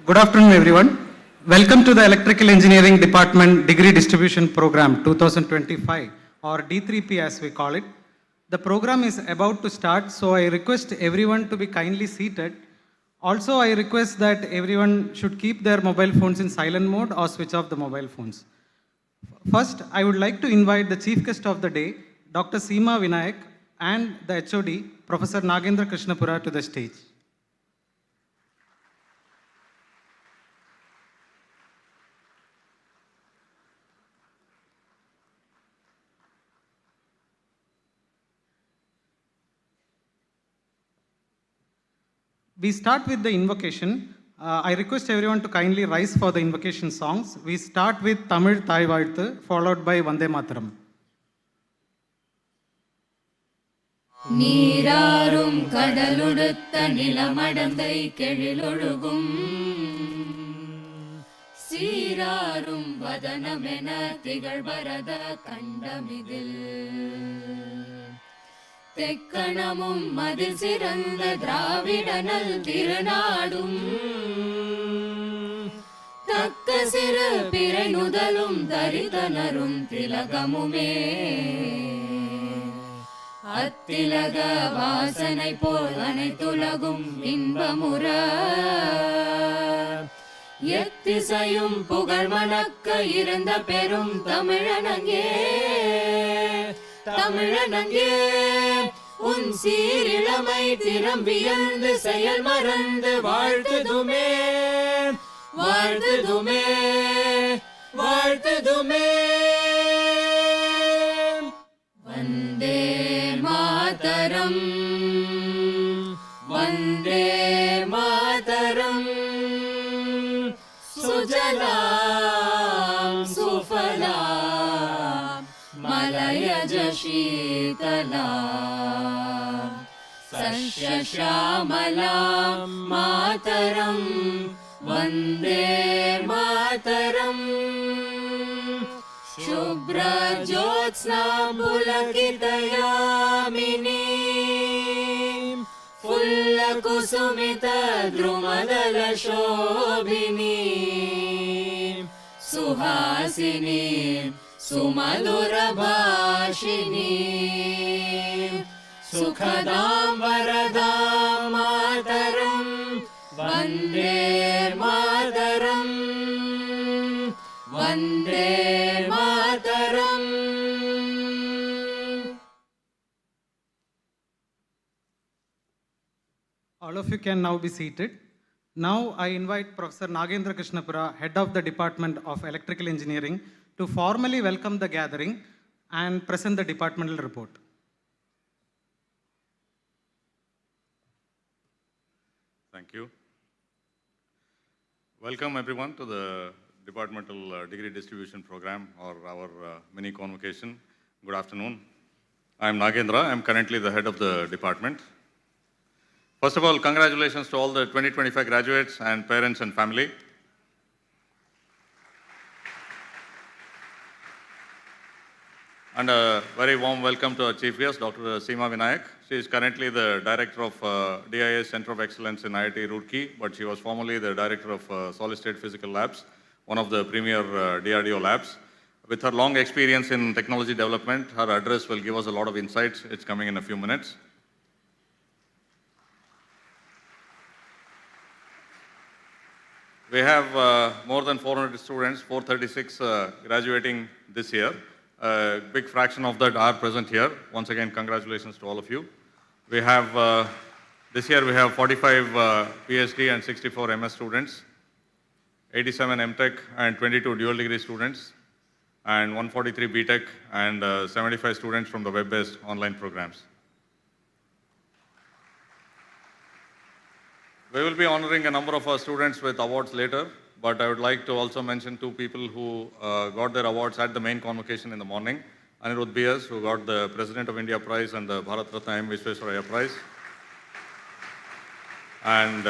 Good afternoon, everyone. Welcome to the Electrical Engineering Department Degree Distribution Program 2025, or D3P as we call it. The program is about to start, so I request everyone to be kindly seated. Also, I request that everyone should keep their mobile phones in silent mode or switch off the mobile phones. First, I would like to invite the chief guest of the day, Dr. Seema Vinayak, and the HOD, Professor Nagendra Krishnapura, to the stage. We start with the invocation. I request everyone to kindly rise for the invocation songs. We start with Tamil Thai Vaalthu, followed by Vande Mataram. நீராறும் கடலுடுத்த நிலமடந்தை கெழிலொழுகும் சீராறும் வதனமென திகழ்பரத கண்டமிதில் தெக்கணமும் மதில் சிறந்த திராவிடனல் திருநாடும் தக்க சிறு பிறை நுதலும் தரிதனரும் திலகமுமே அத்திலக வாசனை போல் அனைத்துலகும் இன்பமுற எத்திசையும் புகழ் மணக்க இருந்த பெரும் தமிழனங்கே தமிழனங்கே உன் சீரிழமை திறம் வியந்து செயல் மறந்து வாழ்த்துதுமே வாழ்த்துதுமே வாழ்த்துதுமே. வந்தே மாதரம் வந்தே மாதரம் சுஜலாம் சுஃபலாம் மலயஜ शीतलाम् सस्यश्यामलां मातरं वन्दे मातरम्. शुभ्रज्योत्स्नां पुलकितयामिनीं फुल्लकुसुमितद्रुमदलशोभिनीं सुहासिनीं सुमधुरभाषिनीं सुखदां वरदां मातरं वन्दे मातरं Vande Mataram. All of you can now be seated. Now I invite Professor Nagendra Krishnapura, Head of the Department of Electrical Engineering, to formally welcome the gathering and present the departmental report. Thank you. Welcome everyone to the Departmental Degree Distribution Program, or our mini convocation. Good afternoon. I am Nagendra. I am currently the head of the department. First of all, congratulations to all the 2025 graduates and parents and family. And a very warm welcome to our chief guest, Dr. Seema Vinayak. She is currently the director of DIS Center of Excellence in IIT Roorkee, but she was formerly the director of Solid State Physical Labs, one of the premier DRDO labs. With her long experience in technology development, her address will give us a lot of insights. It's coming in a few minutes. We have more than 400 students, 436 graduating this year. A big fraction of that are present here. Once again, congratulations to all of you. We have, this year we have 45 PhD and 64 MS students, 87 MTech and 22 dual degree students, and 143 BTech and 75 students from the web-based online programs. We will be honoring a number of our students with awards later, but I would like to also mention two people who got their awards at the main convocation in the morning. Anirudh B.S., who got the President of India Prize and the Bharat Ratna M. Visvesvaraya Prize. And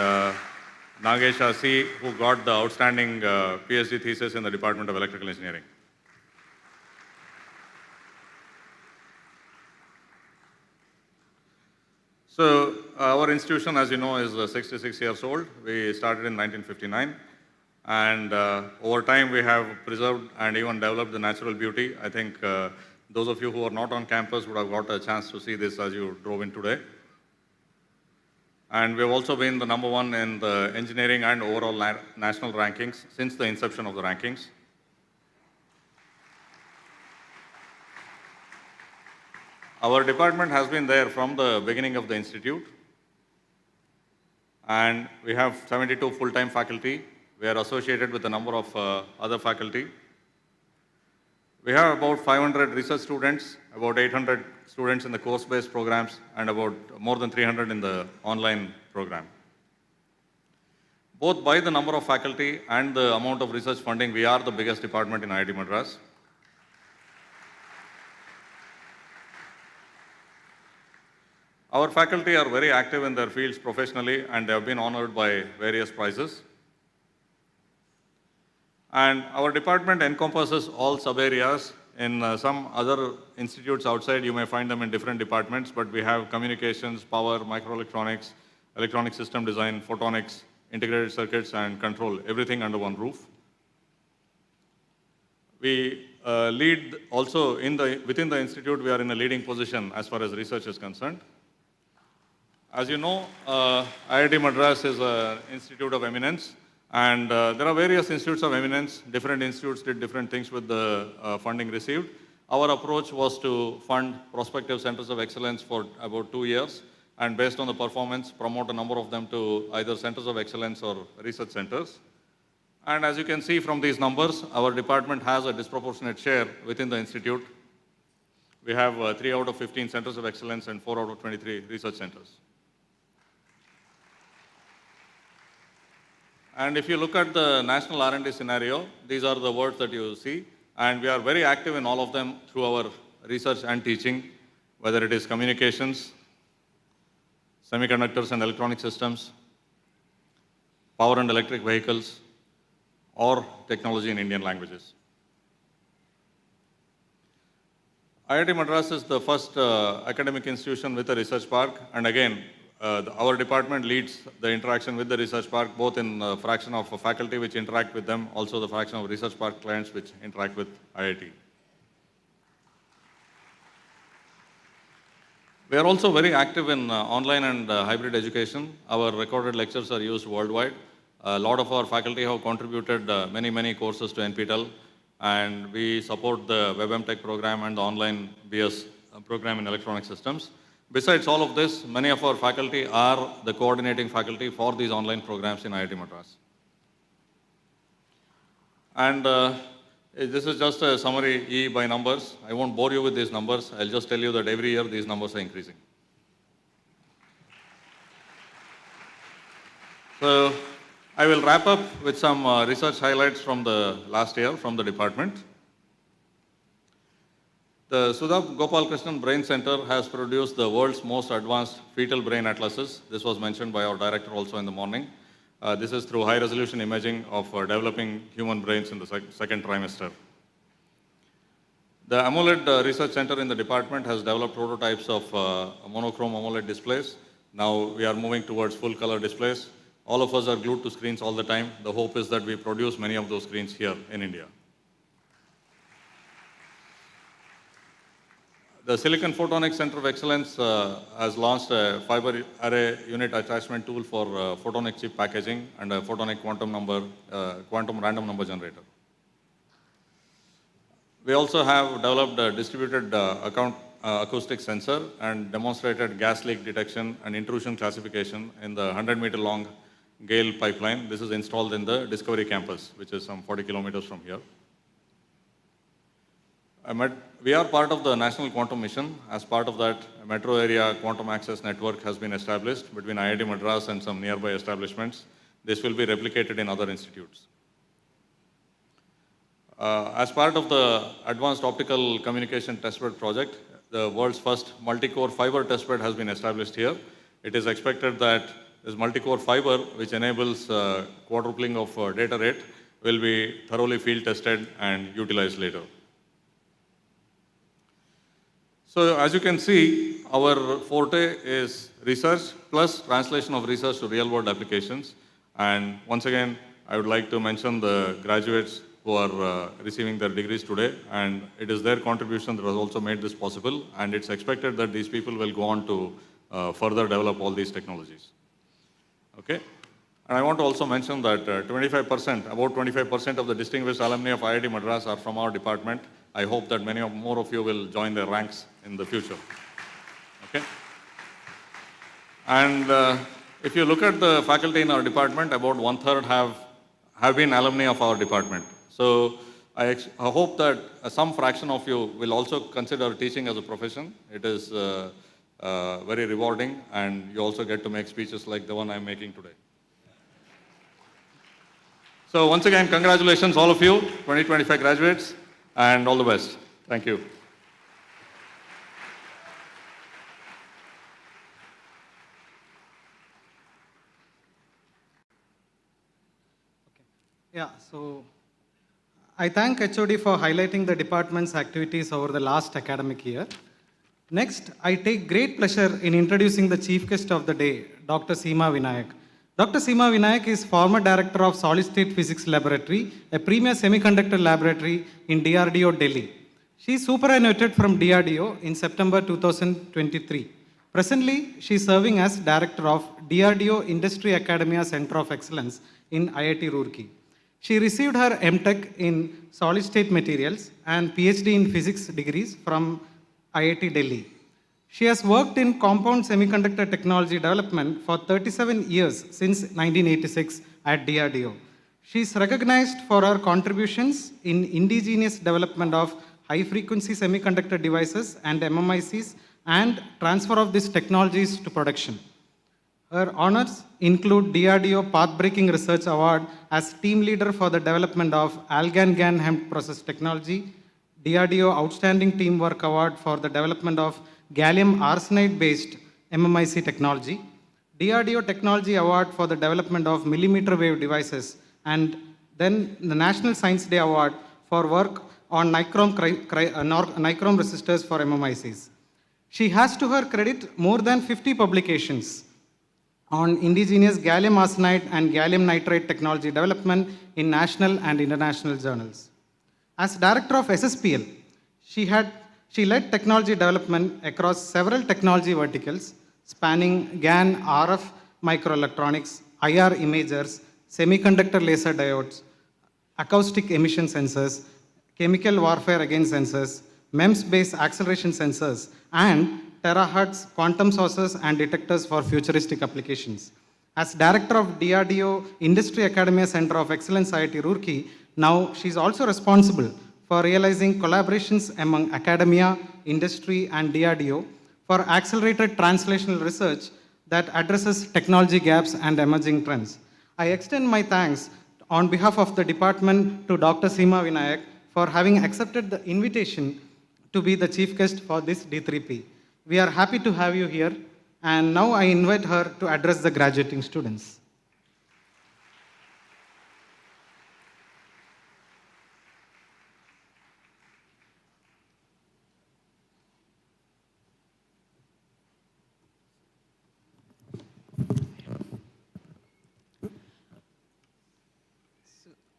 Nagesha C., who got the outstanding PhD thesis in the Department of Electrical Engineering. So our institution, as you know, is 66 years old. We started in 1959. And over time, we have preserved and even developed the natural beauty. I think those of you who are not on campus would have got a chance to see this as you drove in today. And we have also been the #1 in the engineering and overall national rankings since the inception of the rankings. Our department has been there from the beginning of the institute. And we have 72 full-time faculty. We are associated with a number of other faculty. We have about 500 research students, about 800 students in the course-based programs, and about more than 300 in the online program. Both by the number of faculty and the amount of research funding, we are the biggest department in IIT Madras. Our faculty are very active in their fields professionally, and they have been honored by various prizes. And our department encompasses all sub-areas. In some other institutes outside, you may find them in different departments, but we have communications, power, microelectronics, electronic system design, photonics, integrated circuits, and control, everything under one roof. We lead also within the institute, we are in a leading position as far as research is concerned. As you know, IIT Madras is an institute of eminence. And there are various institutes of eminence. Different institutes did different things with the funding received. Our approach was to fund prospective centers of excellence for about 2 years, and based on the performance, promote a number of them to either centers of excellence or research centers. And as you can see from these numbers, our department has a disproportionate share within the institute. We have 3 out of 15 centers of excellence and 4 out of 23 research centers. And if you look at the national R&D scenario, these are the words that you see. And we are very active in all of them through our research and teaching, whether it is communications, semiconductors and electronic systems, power and electric vehicles, or technology in Indian languages. IIT Madras is the first academic institution with a research park, and again, our department leads the interaction with the research park, both in the fraction of faculty which interact with them, also the fraction of research park clients which interact with IIT. We are also very active in online and hybrid education. Our recorded lectures are used worldwide. A lot of our faculty have contributed many courses to NPTEL, and we support the WebMTech program and the online BS program in electronic systems. Besides all of this, many of our faculty are the coordinating faculty for these online programs in IIT Madras. And this is just a summary E by numbers. I won't bore you with these numbers. I'll just tell you that every year these numbers are increasing. So I will wrap up with some research highlights from the last year from the department. The Sudha Gopalakrishnan Brain Center has produced the world's most advanced fetal brain atlases. This was mentioned by our director also in the morning. This is through high-resolution imaging of developing human brains in the second trimester. The AMOLED Research Center in the department has developed prototypes of monochrome AMOLED displays. Now we are moving towards full-color displays. All of us are glued to screens all the time. The hope is that we produce many of those screens here in India. The Silicon Photonics Center of Excellence has launched a fiber array unit attachment tool for photonic chip packaging and a photonic quantum random number generator. We also have developed a distributed acoustic sensor and demonstrated gas leak detection and intrusion classification in the 100-meter long Gale pipeline. This is installed in the Discovery campus, which is some 40 kilometers from here. We are part of the National Quantum Mission. As part of that, a metro area quantum access network has been established between IIT Madras and some nearby establishments. This will be replicated in other institutes. As part of the Advanced Optical Communication Testbed project, the world's first multi-core fiber testbed has been established here. It is expected that this multi-core fiber, which enables quadrupling of data rate, will be thoroughly field tested and utilized later. So as you can see, our forte is research plus translation of research to real-world applications. And once again, I would like to mention the graduates who are receiving their degrees today. And it is their contribution that has also made this possible. And it's expected that these people will go on to further develop all these technologies. Okay? And I want to also mention that about 25% of the distinguished alumni of IIT Madras are from our department. I hope that more of you will join their ranks in the future. Okay? And if you look at the faculty in our department, about 1/3 have been alumni of our department. So I hope that some fraction of you will also consider teaching as a profession. It is very rewarding, and you also get to make speeches like the one I'm making today. So once again, congratulations all of you, 2025 graduates, and all the best. Thank you. Yeah, so I thank HOD for highlighting the department's activities over the last academic year. Next, I take great pleasure in introducing the chief guest of the day, Dr. Seema Vinayak. Dr. Seema Vinayak is former director of Solid State Physics Laboratory, a premier semiconductor laboratory in DRDO, Delhi. She superannuated from DRDO in September 2023. Presently, she is serving as director of DRDO Industry Academia Center of Excellence in IIT Roorkee. She received her MTech in solid state materials and PhD in physics degrees from IIT Delhi. She has worked in compound semiconductor technology development for 37 years since 1986 at DRDO. She is recognized for her contributions in indigenous development of high-frequency semiconductor devices and MMICs and transfer of these technologies to production. Her honors include DRDO Pathbreaking Research Award as Team Leader for the Development of Algan-GAN Hemp Process Technology, DRDO Outstanding Teamwork Award for the Development of Gallium Arsenide-based MMIC technology, DRDO Technology Award for the Development of Millimeter Wave Devices, and then the National Science Day Award for work on nichrome resistors for MMICs. She has to her credit more than 50 publications on indigenous gallium arsenide and gallium nitride technology development in national and international journals. As director of SSPL, she led technology development across several technology verticals spanning GAN, RF microelectronics, IR imagers, semiconductor laser diodes, acoustic emission sensors, chemical warfare against sensors, MEMS-based acceleration sensors, and terahertz quantum sources and detectors for futuristic applications. As director of DRDO Industry Academia Center of Excellence IIT Roorkee, now she is also responsible for realizing collaborations among academia, industry, and DRDO for accelerated translational research that addresses technology gaps and emerging trends. I extend my thanks on behalf of the department to Dr. Seema Vinayak for having accepted the invitation to be the chief guest for this D3P. We are happy to have you here, and now I invite her to address the graduating students.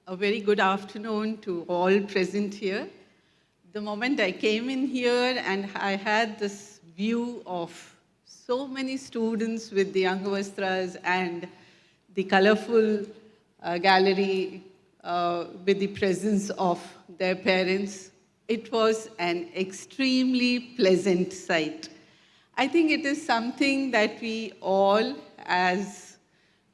A very good afternoon to all present here. The moment I came in here and I had this view of so many students with the Angavastras and the colorful gallery with the presence of their parents, it was an extremely pleasant sight. I think it is something that we all as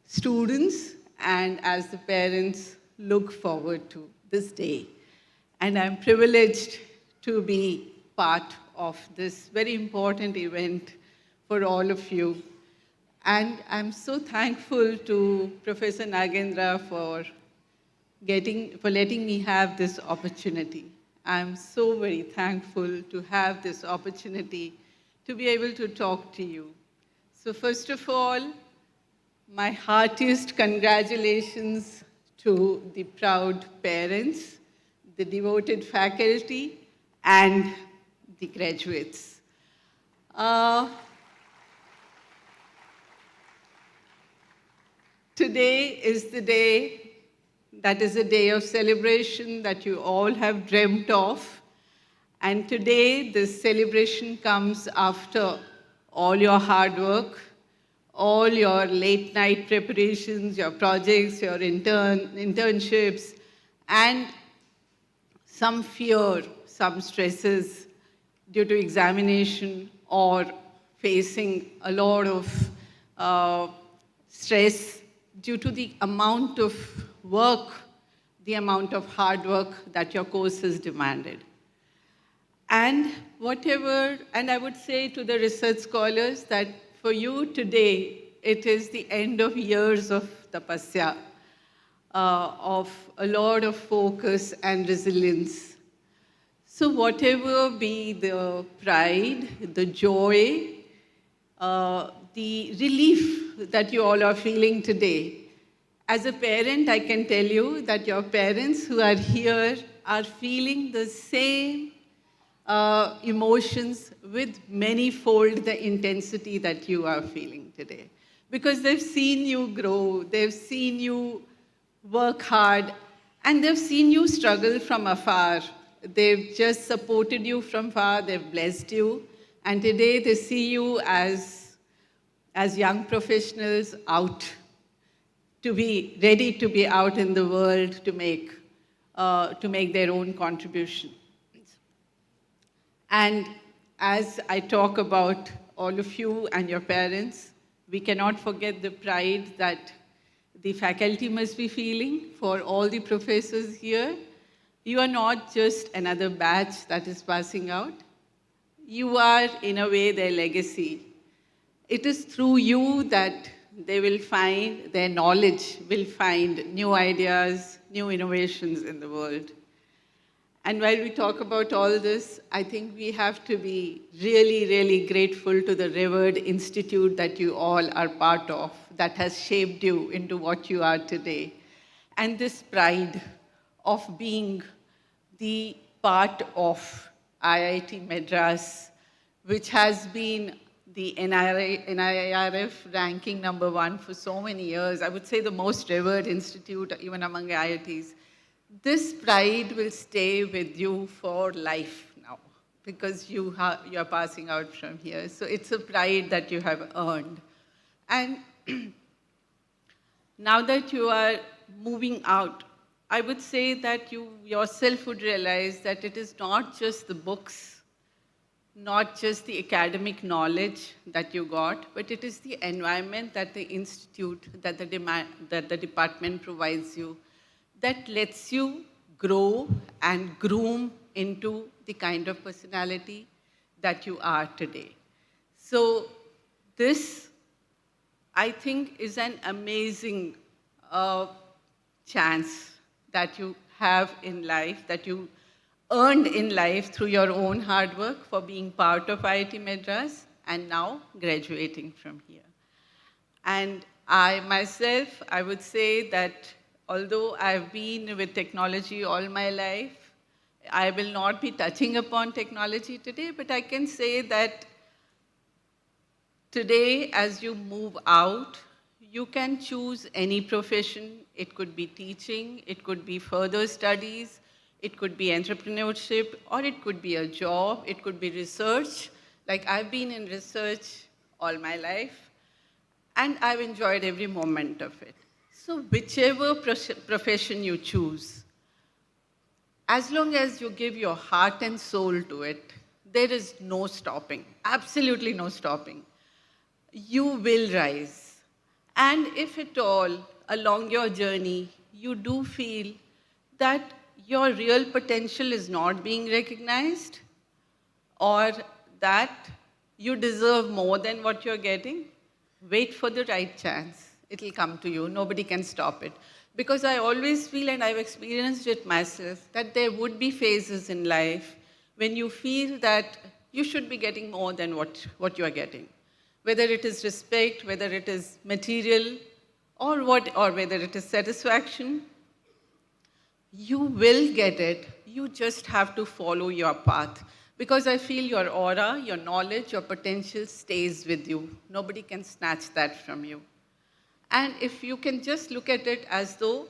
students and as the parents look forward to this day. And I'm privileged to be part of this very important event for all of you. And I'm so thankful to Professor Nagendra for letting me have this opportunity. I'm so very thankful to have this opportunity to be able to talk to you. So first of all, my heartiest congratulations to the proud parents, the devoted faculty, and the graduates. Today is the day that is a day of celebration that you all have dreamt of. And today, this celebration comes after all your hard work, all your late night preparations, your projects, your internships, and some fear, some stresses due to examination or facing a lot of stress due to the amount of work, the amount of hard work that your course has demanded. And I would say to the research scholars that for you today, it is the end of years of tapasya, of a lot of focus and resilience. So whatever be the pride, the joy, the relief that you all are feeling today, as a parent, I can tell you that your parents who are here are feeling the same emotions with many-fold the intensity that you are feeling today. Because they've seen you grow, they've seen you work hard, and they've seen you struggle from afar. They've just supported you from far, they've blessed you, and today they see you as young professionals out to be ready to be out in the world to make their own contribution. And as I talk about all of you and your parents, we cannot forget the pride that the faculty must be feeling for all the professors here. You are not just another batch that is passing out. You are, in a way, their legacy. It is through you that they will find, their knowledge will find new ideas, new innovations in the world. And while we talk about all this, I think we have to be really, really grateful to the revered institute that you all are part of, that has shaped you into what you are today. And this pride of being the part of IIT Madras, which has been the NIRF ranking #1 for so many years, I would say the most revered institute even among IITs. This pride will stay with you for life now because you are passing out from here. So it's a pride that you have earned. And now that you are moving out, I would say that you yourself would realize that it is not just the books, not just the academic knowledge that you got, but it is the environment that the institute, that the department provides you, that lets you grow and groom into the kind of personality that you are today. So this, I think, is an amazing chance that you have in life, that you earned in life through your own hard work for being part of IIT Madras and now graduating from here. And I myself, I would say that although I've been with technology all my life, I will not be touching upon technology today, but I can say that today, as you move out, you can choose any profession. It could be teaching, it could be further studies, it could be entrepreneurship, or it could be a job, it could be research. Like I've been in research all my life, and I've enjoyed every moment of it. So whichever profession you choose, as long as you give your heart and soul to it, there is no stopping, absolutely no stopping. You will rise. And if at all, along your journey, you do feel that your real potential is not being recognized, or that you deserve more than what you're getting, wait for the right chance. It'll come to you. Nobody can stop it. Because I always feel, and I've experienced it myself, that there would be phases in life when you feel that you should be getting more than what you are getting. Whether it is respect, whether it is material, or whether it is satisfaction, you will get it. You just have to follow your path. Because I feel your aura, your knowledge, your potential stays with you. Nobody can snatch that from you. And if you can just look at it as though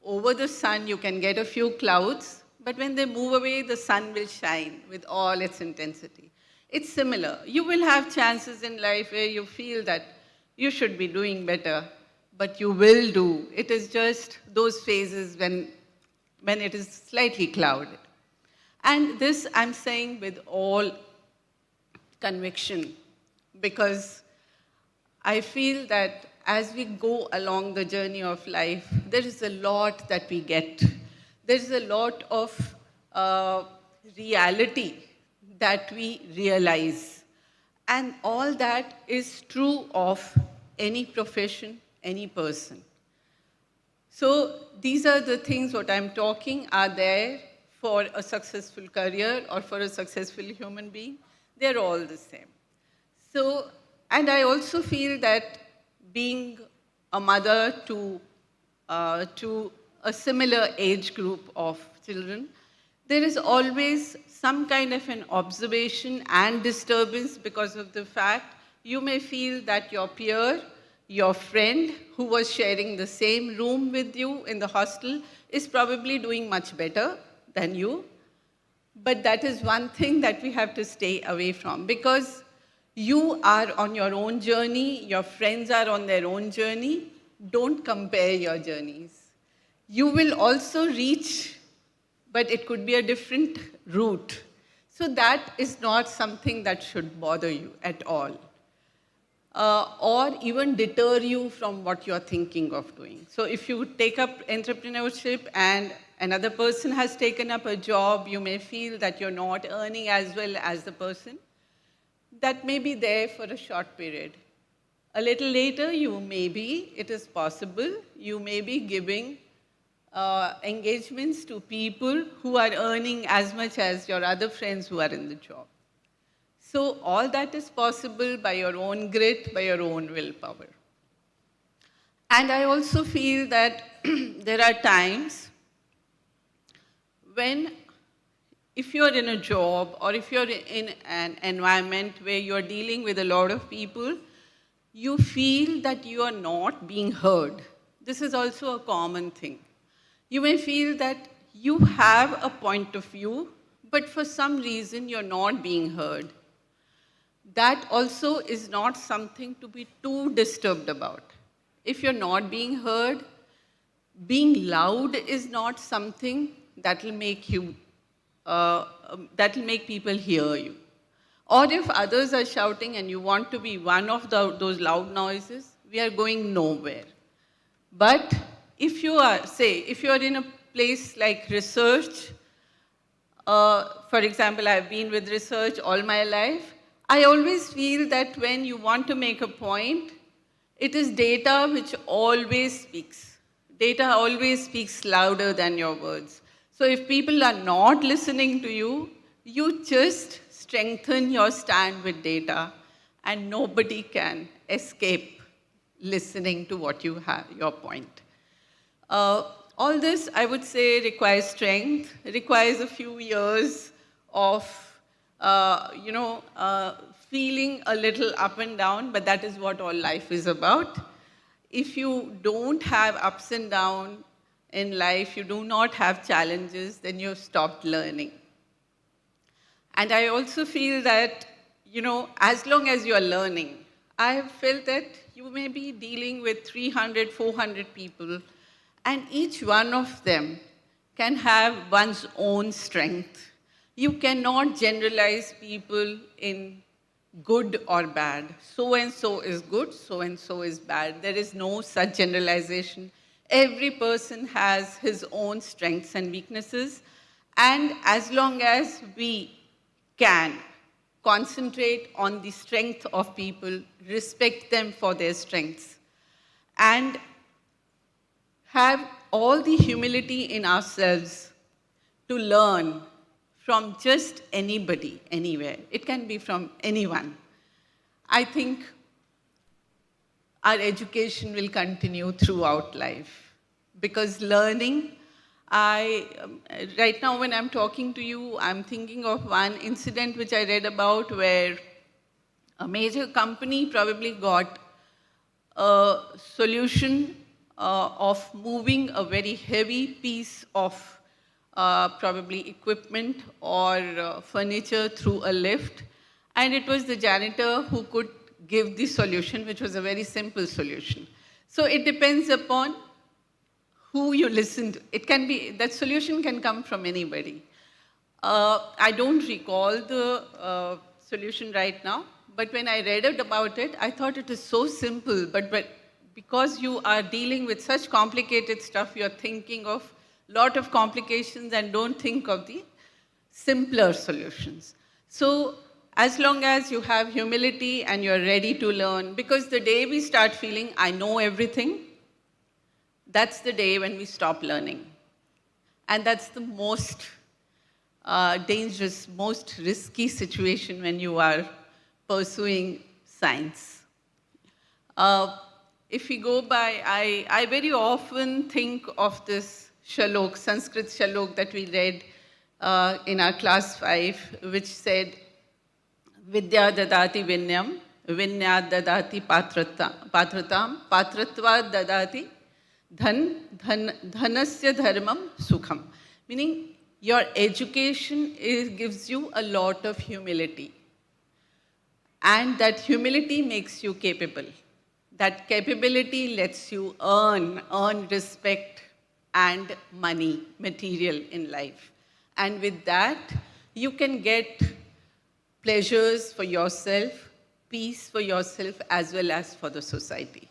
over the sun you can get a few clouds, but when they move away, the sun will shine with all its intensity. It's similar. You will have chances in life where you feel that you should be doing better, but you will do. It is just those phases when it is slightly clouded. And this I'm saying with all conviction, because I feel that as we go along the journey of life, there is a lot that we get. There is a lot of reality that we realize. And all that is true of any profession, any person. So these are the things what I'm talking are there for a successful career or for a successful human being. They're all the same. So, and I also feel that being a mother to a similar age group of children, there is always some kind of an observation and disturbance because of the fact you may feel that your peer, your friend who was sharing the same room with you in the hostel is probably doing much better than you. But that is one thing that we have to stay away from, because you are on your own journey, your friends are on their own journey, don't compare your journeys. You will also reach, but it could be a different route. So that is not something that should bother you at all, or even deter you from what you're thinking of doing. So if you take up entrepreneurship and another person has taken up a job, you may feel that you're not earning as well as the person. That may be there for a short period. A little later, it is possible, you may be giving engagements to people who are earning as much as your other friends who are in the job. So all that is possible by your own grit, by your own willpower. And I also feel that there are times when, if you're in a job or if you're in an environment where you're dealing with a lot of people, you feel that you are not being heard. This is also a common thing. You may feel that you have a point of view, but for some reason you're not being heard. That also is not something to be too disturbed about. If you're not being heard, being loud is not something that will make you, that will make people hear you. Or if others are shouting and you want to be one of those loud noises, we are going nowhere. But if you are, say, if you are in a place like research, for example, I've been with research all my life, I always feel that when you want to make a point, it is data which always speaks. Data always speaks louder than your words. So if people are not listening to you, you just strengthen your stand with data, and nobody can escape listening to what you have, your point. All this, I would say, requires strength, requires a few years of, feeling a little up and down, but that is what all life is about. If you don't have ups and downs in life, you do not have challenges, then you've stopped learning. And I also feel that, as long as you're learning, I have felt that you may be dealing with 300, 400 people, and each one of them can have one's own strength. You cannot generalize people in good or bad. So-and-so is good, so-and-so is bad. There is no such generalization. Every person has his own strengths and weaknesses, and as long as we can concentrate on the strength of people, respect them for their strengths, and have all the humility in ourselves to learn from just anybody, anywhere. It can be from anyone. I think our education will continue throughout life, because learning, right now when I'm talking to you, I'm thinking of one incident which I read about where a major company probably got a solution of moving a very heavy piece of probably equipment or furniture through a lift, and it was the janitor who could give the solution, which was a very simple solution. So it depends upon who you listen to. It can be, that solution can come from anybody. I don't recall the solution right now, but when I read about it, I thought it is so simple, but because you are dealing with such complicated stuff, you're thinking of a lot of complications and don't think of the simpler solutions. So as long as you have humility and you're ready to learn, because the day we start feeling, I know everything, that's the day when we stop learning. And that's the most dangerous, most risky situation when you are pursuing science. If we go by, I very often think of this shalok, Sanskrit shalok that we read in our class 5, which said, Vidya dadati vinyam, vinya dadati patratam, patratva dadati dhanasya dharmam sukham. Meaning, your education gives you a lot of humility. And that humility makes you capable. That capability lets you earn respect and money, material in life. And with that, you can get pleasures for yourself, peace for yourself, as well as for the society.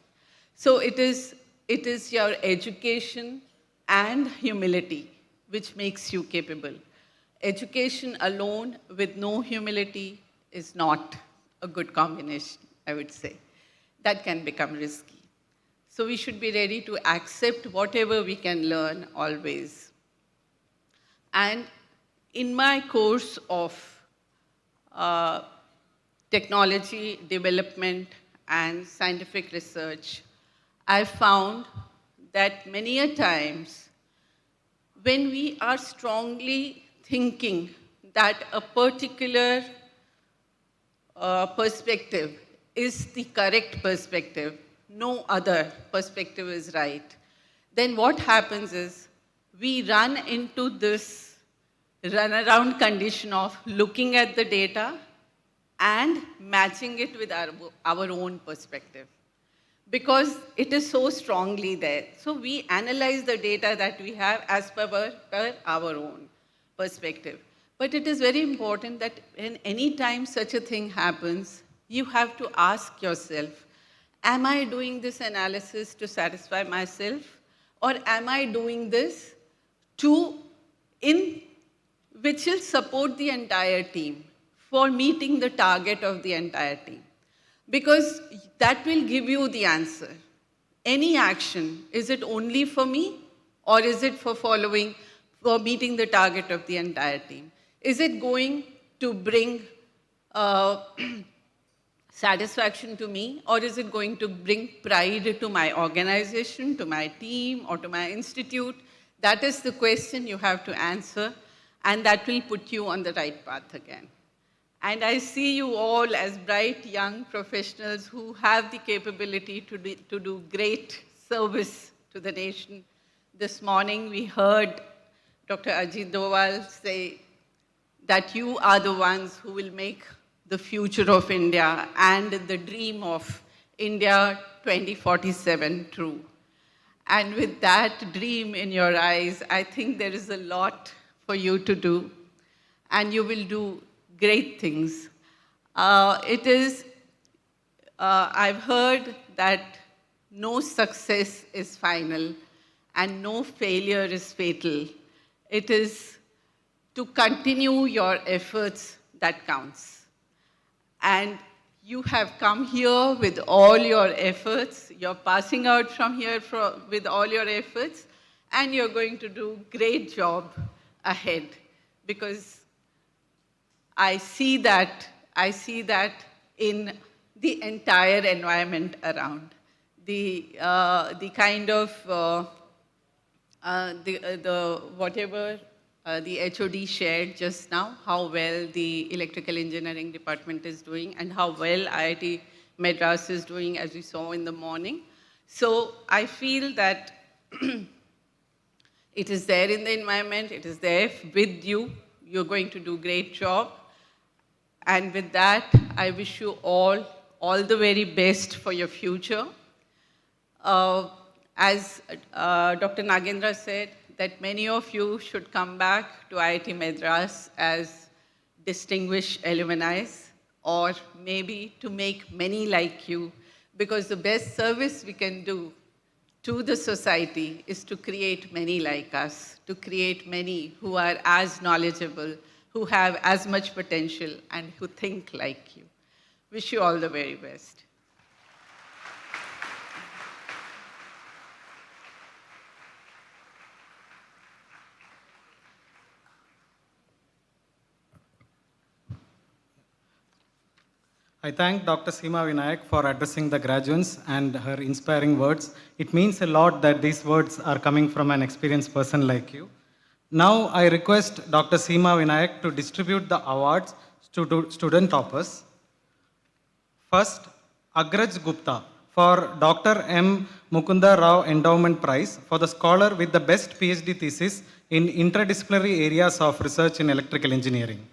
So it is your education and humility which makes you capable. Education alone with no humility is not a good combination, I would say. That can become risky. So we should be ready to accept whatever we can learn always. And in my course of technology development and scientific research, I found that many a times when we are strongly thinking that a particular perspective is the correct perspective, no other perspective is right, then what happens is we run into this runaround condition of looking at the data and matching it with our own perspective, because it is so strongly there. So we analyze the data that we have as per our own perspective. But it is very important that when any time such a thing happens, you have to ask yourself, am I doing this analysis to satisfy myself, or am I doing this which will support the entire team for meeting the target of the entire team? Because that will give you the answer. Any action, is it only for me, or is it for meeting the target of the entire team? Is it going to bring satisfaction to me, or is it going to bring pride to my organization, to my team, or to my institute? That is the question you have to answer, and that will put you on the right path again. And I see you all as bright young professionals who have the capability to do great service to the nation. This morning we heard Dr. Ajit Doval say that you are the ones who will make the future of India and the dream of India 2047 true. And with that dream in your eyes, I think there is a lot for you to do, and you will do great things. I've heard that no success is final and no failure is fatal. It is to continue your efforts that counts. And you have come here with all your efforts. You're passing out from here with all your efforts, and you're going to do a great job ahead, because I see that in the entire environment around. The kind of whatever the HOD shared just now, how well the electrical engineering department is doing and how well IIT Madras is doing, as we saw in the morning. So I feel that it is there in the environment, it is there with you. You're going to do a great job. And with that, I wish you all the very best for your future. As Dr. Nagendra said, that many of you should come back to IIT Madras as distinguished alumni, or maybe to make many like you, because the best service we can do to the society is to create many like us, to create many who are as knowledgeable, who have as much potential, and who think like you. Wish you all the very best. I thank Dr. Seema Vinayak for addressing the graduates and her inspiring words. It means a lot that these words are coming from an experienced person like you. Now I request Dr. Seema Vinayak to distribute the awards to student toppers. First, Agraj Gupta for Dr. M. Mukunda Rao Endowment Prize for the scholar with the best PhD thesis in interdisciplinary areas of research in electrical engineering.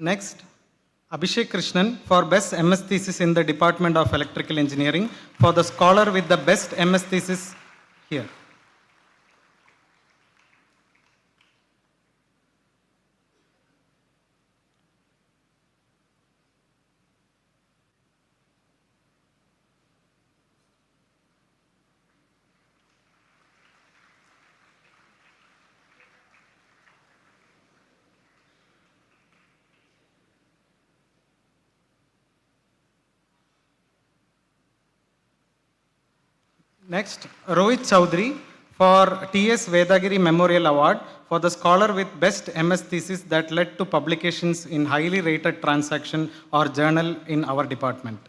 Next, Abhishek Krishnan for Best MS Thesis in the Department of Electrical Engineering for the scholar with the Best MS Thesis here. Next, Rohit Chaudhary for T.S. Vedagiri Memorial Award for the scholar with best MS thesis that led to publications in highly rated transaction or journal in our department.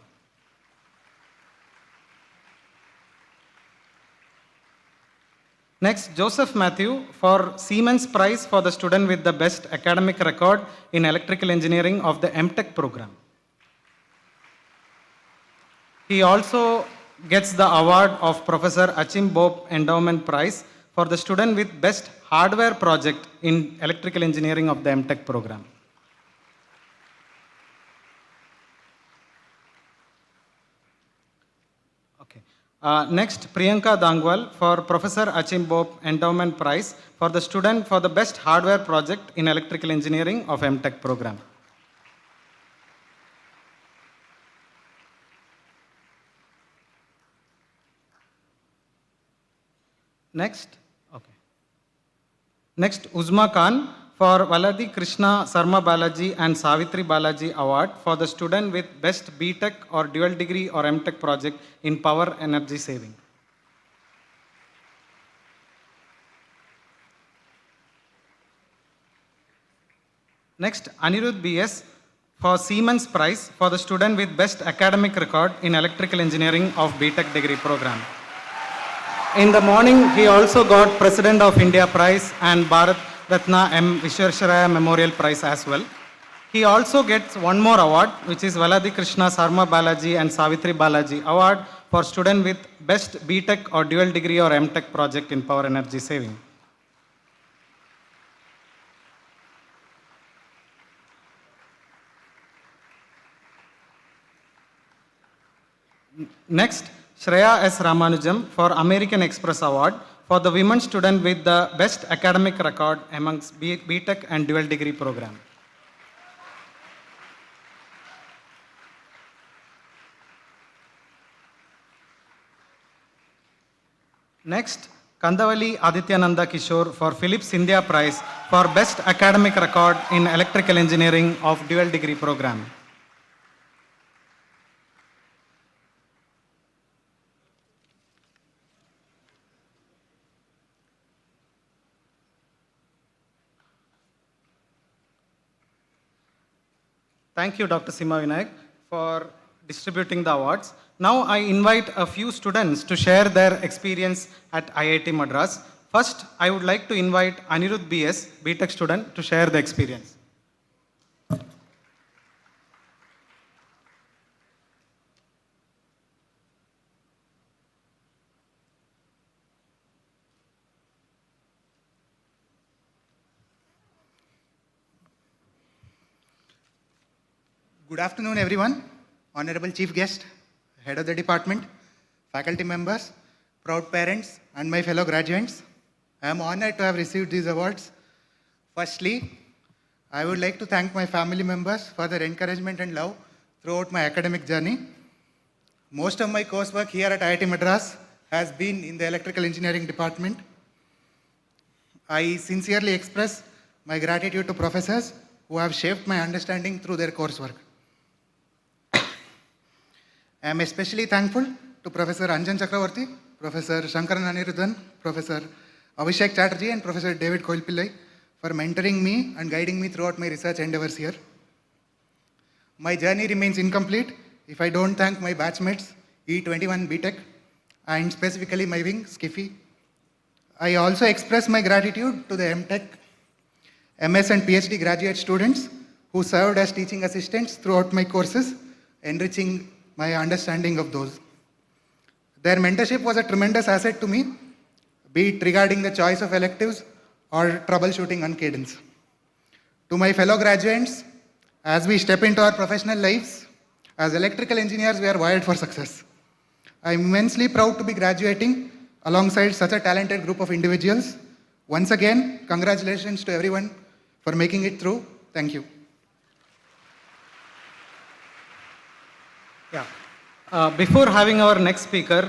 Next, Joseph Matthew for Siemens Prize for the student with the best academic record in electrical engineering of the MTech program. He also gets the award of Professor Achim Bob Endowment Prize for the student with best hardware project in electrical engineering of the MTech program. Okay. Next, Priyanka Dangwal for Professor Achim Bob Endowment Prize for the student for the best hardware project in electrical engineering of MTech program. Next, okay. Next, Uzma Khan for Valadi Krishna Sarma Balaji and Savitri Balaji Award for the student with best BTech or dual degree or MTech project in power energy saving. Next, Anirudh BS for Siemens Prize for the student with best academic record in electrical engineering of BTech degree program. In the morning, he also got President of India Prize and Bharat Ratna M. Vishwesvaraya Memorial Prize as well. He also gets one more award, which is Valadi Krishna Sarma Balaji and Savitri Balaji Award for student with best BTech or dual degree or MTech project in power energy saving. Next, Shreya S. Ramanujam for American Express Award for the women student with the best academic record amongst BTech and dual degree program. Next, Kandavali Adityananda Kishore for Philips India Prize for best academic record in electrical engineering of dual degree program. Thank you, Dr. Sima Vinayak, for distributing the awards. Now I invite a few students to share their experience at IIT Madras. First, I would like to invite Anirudh BS, BTech student, to share the experience. Good afternoon, everyone. Honorable Chief Guest, Head of the Department, faculty members, proud parents, and my fellow graduates. I am honored to have received these awards. Firstly, I would like to thank my family members for their encouragement and love throughout my academic journey. Most of my coursework here at IIT Madras has been in the electrical engineering department. I sincerely express my gratitude to professors who have shaped my understanding through their coursework. I am especially thankful to Professor Anjan Chakravarti, Professor Shankaran Anirudhan, Professor Abhishek Chatterjee, and Professor David Koilpillai for mentoring me and guiding me throughout my research endeavors here. My journey remains incomplete if I don't thank my batchmates, E21 BTech, and specifically my wing, Skiffy. I also express my gratitude to the MTech, MS and PhD graduate students who served as teaching assistants throughout my courses, enriching my understanding of those. Their mentorship was a tremendous asset to me, be it regarding the choice of electives or troubleshooting on cadence. To my fellow graduates, As we step into our professional lives, as electrical engineers, we are wired for success. I'm immensely proud to be graduating alongside such a talented group of individuals. Once again, congratulations to everyone for making it through. Thank you. Yeah. Before having our next speaker,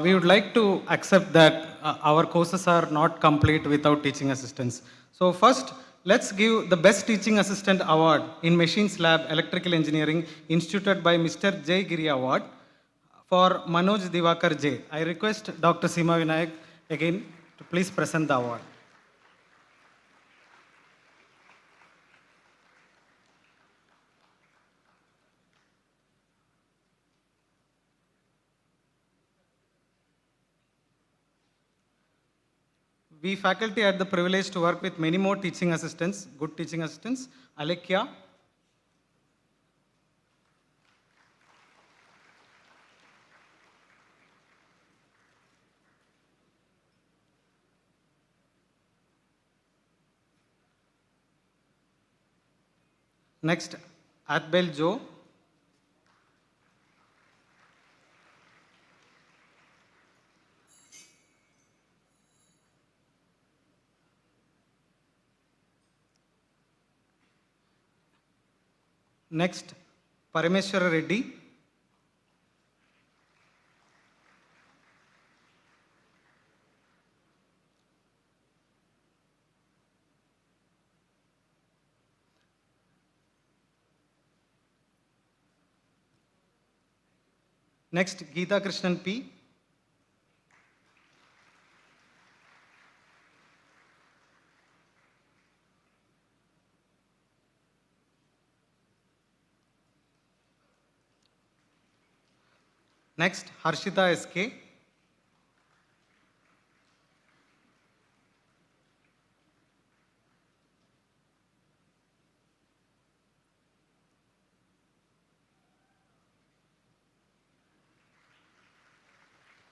we would like to accept that our courses are not complete without teaching assistants. So first, let's give the Best Teaching Assistant Award in Machines Lab Electrical Engineering instituted by Mr. J. Giri Award for Manoj Divakar J. I request Dr. Seema Vinayak again to please present the award. We faculty had the privilege to work with many more teaching assistants, good teaching assistants. Alekia, next Atbel Joe, next Parameshwara Reddy, next Geeta Krishnan P, next Harshita SK,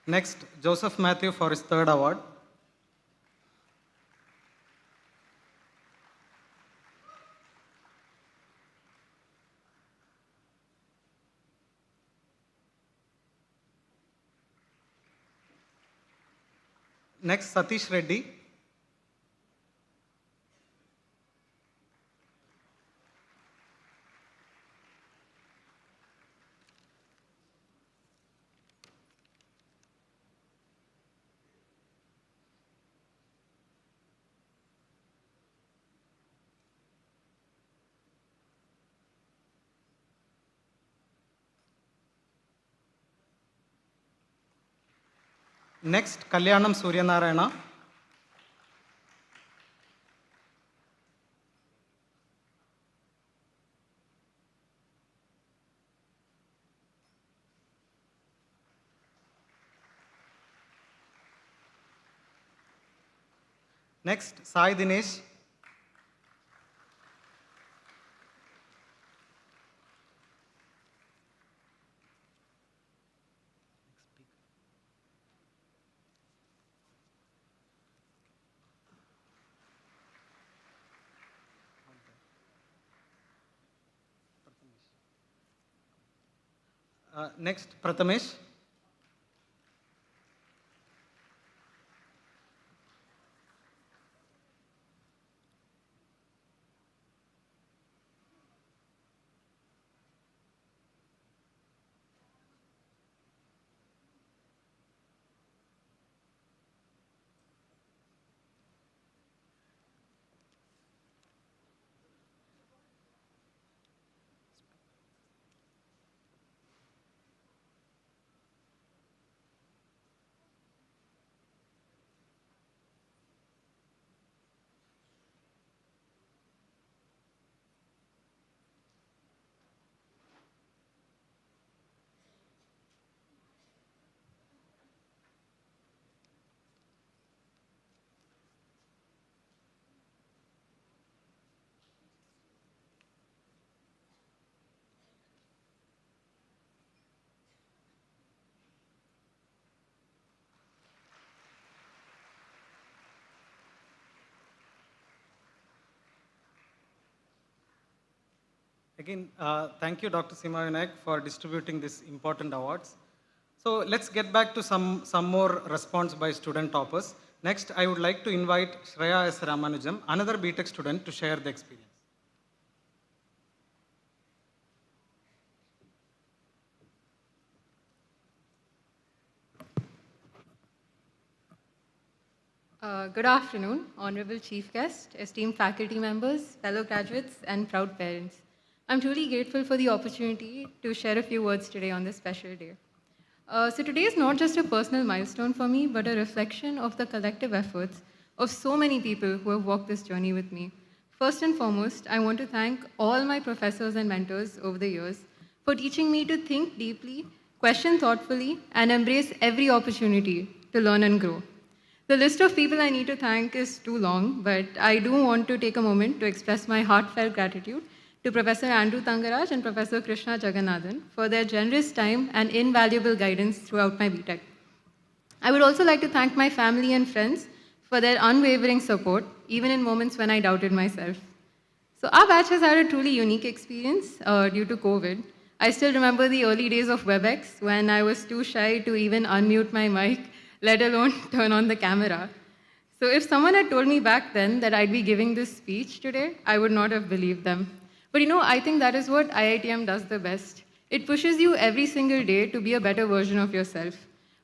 next Joseph Matthew for his third award, next Satish Reddy, next Kalyanam Suryanarayana, next Sai Dinesh, next Prathamesh, Again, thank you, Dr. Seema Vinayak, for distributing these important awards. So let's get back to some more response by student toppers. Next, I would like to invite Shreya S. Ramanujam, another BTech student, to share the experience. Good afternoon, Honorable Chief Guest, esteemed faculty members, fellow graduates, and proud parents. I'm truly grateful for the opportunity to share a few words today on this special day. So today is not just a personal milestone for me, but a reflection of the collective efforts of so many people who have walked this journey with me. First and foremost, I want to thank all my professors and mentors over the years for teaching me to think deeply, question thoughtfully, and embrace every opportunity to learn and grow. The list of people I need to thank is too long, but I do want to take a moment to express my heartfelt gratitude to Professor Andrew Tangaraj and Professor Krishna Jagannathan for their generous time and invaluable guidance throughout my BTech. I would also like to thank my family and friends for their unwavering support, even in moments when I doubted myself. So our batch has had a truly unique experience due to COVID. I still remember the early days of WebEx when I was too shy to even unmute my mic, let alone turn on the camera. So if someone had told me back then that I'd be giving this speech today, I would not have believed them. But I think that is what IITM does the best. It pushes you every single day to be a better version of yourself.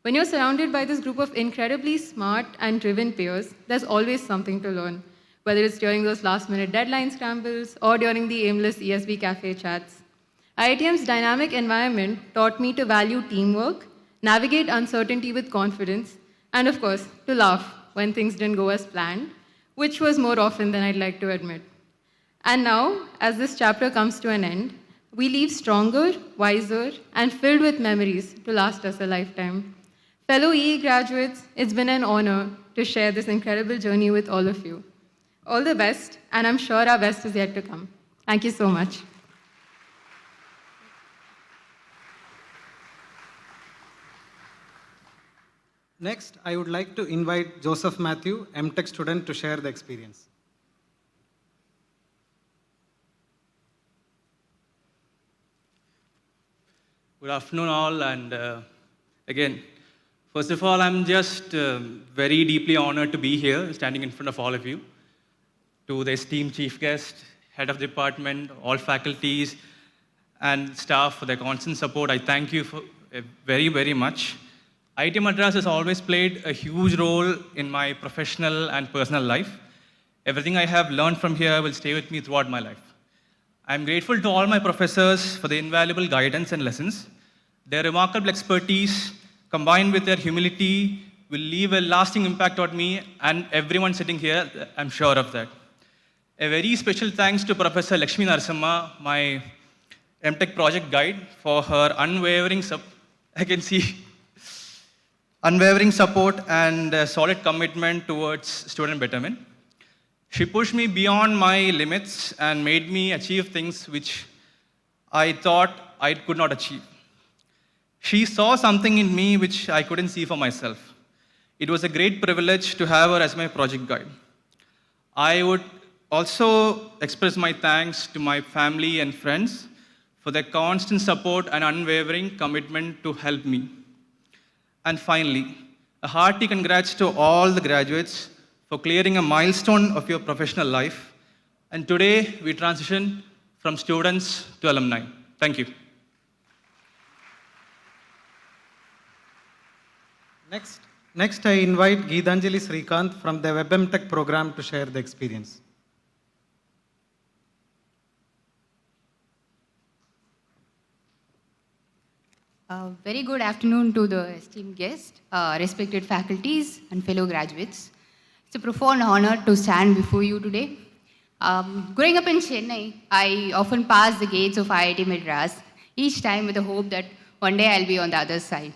When you're surrounded by this group of incredibly smart and driven peers, there's always something to learn, whether it's during those last-minute deadline scrambles or during the aimless ESB cafe chats. IITM's dynamic environment taught me to value teamwork, navigate uncertainty with confidence, and of course, to laugh when things didn't go as planned, which was more often than I'd like to admit. And now, as this chapter comes to an end, we leave stronger, wiser, and filled with memories to last us a lifetime. Fellow EE graduates, it's been an honor to share this incredible journey with all of you. All the best, and I'm sure our best is yet to come. Thank you so much. Next, I would like to invite Joseph Matthew, MTech student, to share the experience. Good afternoon, all, and again, first of all, I'm just very deeply honored to be here, standing in front of all of you. To the esteemed chief guest, head of department, all faculties, and staff for their constant support, I thank you for very, very much. IIT Madras has always played a huge role in my professional and personal life. Everything I have learned from here will stay with me throughout my life. I'm grateful to all my professors for the invaluable guidance and lessons. Their remarkable expertise, combined with their humility, will leave a lasting impact on me and everyone sitting here, I'm sure of that. A very special thanks to Professor Lakshmi Narasimha, my MTech project guide, for her unwavering support and solid commitment towards student betterment. She pushed me beyond my limits and made me achieve things which I thought I could not achieve. She saw something in me which I couldn't see for myself. It was a great privilege to have her as my project guide. I would also express my thanks to my family and friends for their constant support and unwavering commitment to help me. And finally, a hearty congrats to all the graduates for clearing a milestone of your professional life. And today, we transition from students to alumni. Thank you. Next, I invite Geetanjali Srikanth from the WebMTech program to share the experience. Very good afternoon to the esteemed guests, respected faculties, and fellow graduates. It's a profound honor to stand before you today. Growing up in Chennai, I often pass the gates of IIT Madras, each time with the hope that one day I'll be on the other side.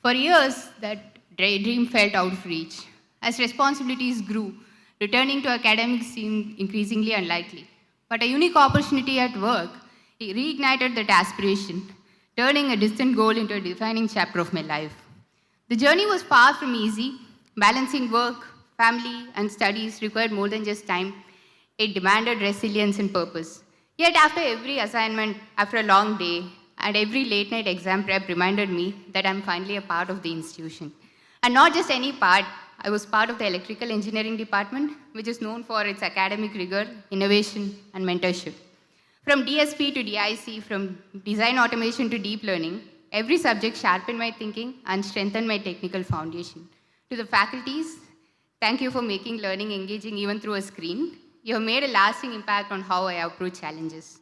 For years, that dream felt out of reach. As responsibilities grew, returning to academics seemed increasingly unlikely. But a unique opportunity at work reignited that aspiration, turning a distant goal into a defining chapter of my life. The journey was far from easy. Balancing work, family, and studies required more than just time. It demanded resilience and purpose. Yet after every assignment, after a long day, and every late night exam prep reminded me that I'm finally a part of the institution. And not just any part, I was part of the electrical engineering department, which is known for its academic rigor, innovation, and mentorship. From DSP to DIC, from design automation to deep learning, every subject sharpened my thinking and strengthened my technical foundation. To the faculties, thank you for making learning engaging even through a screen. You have made a lasting impact on how I approach challenges.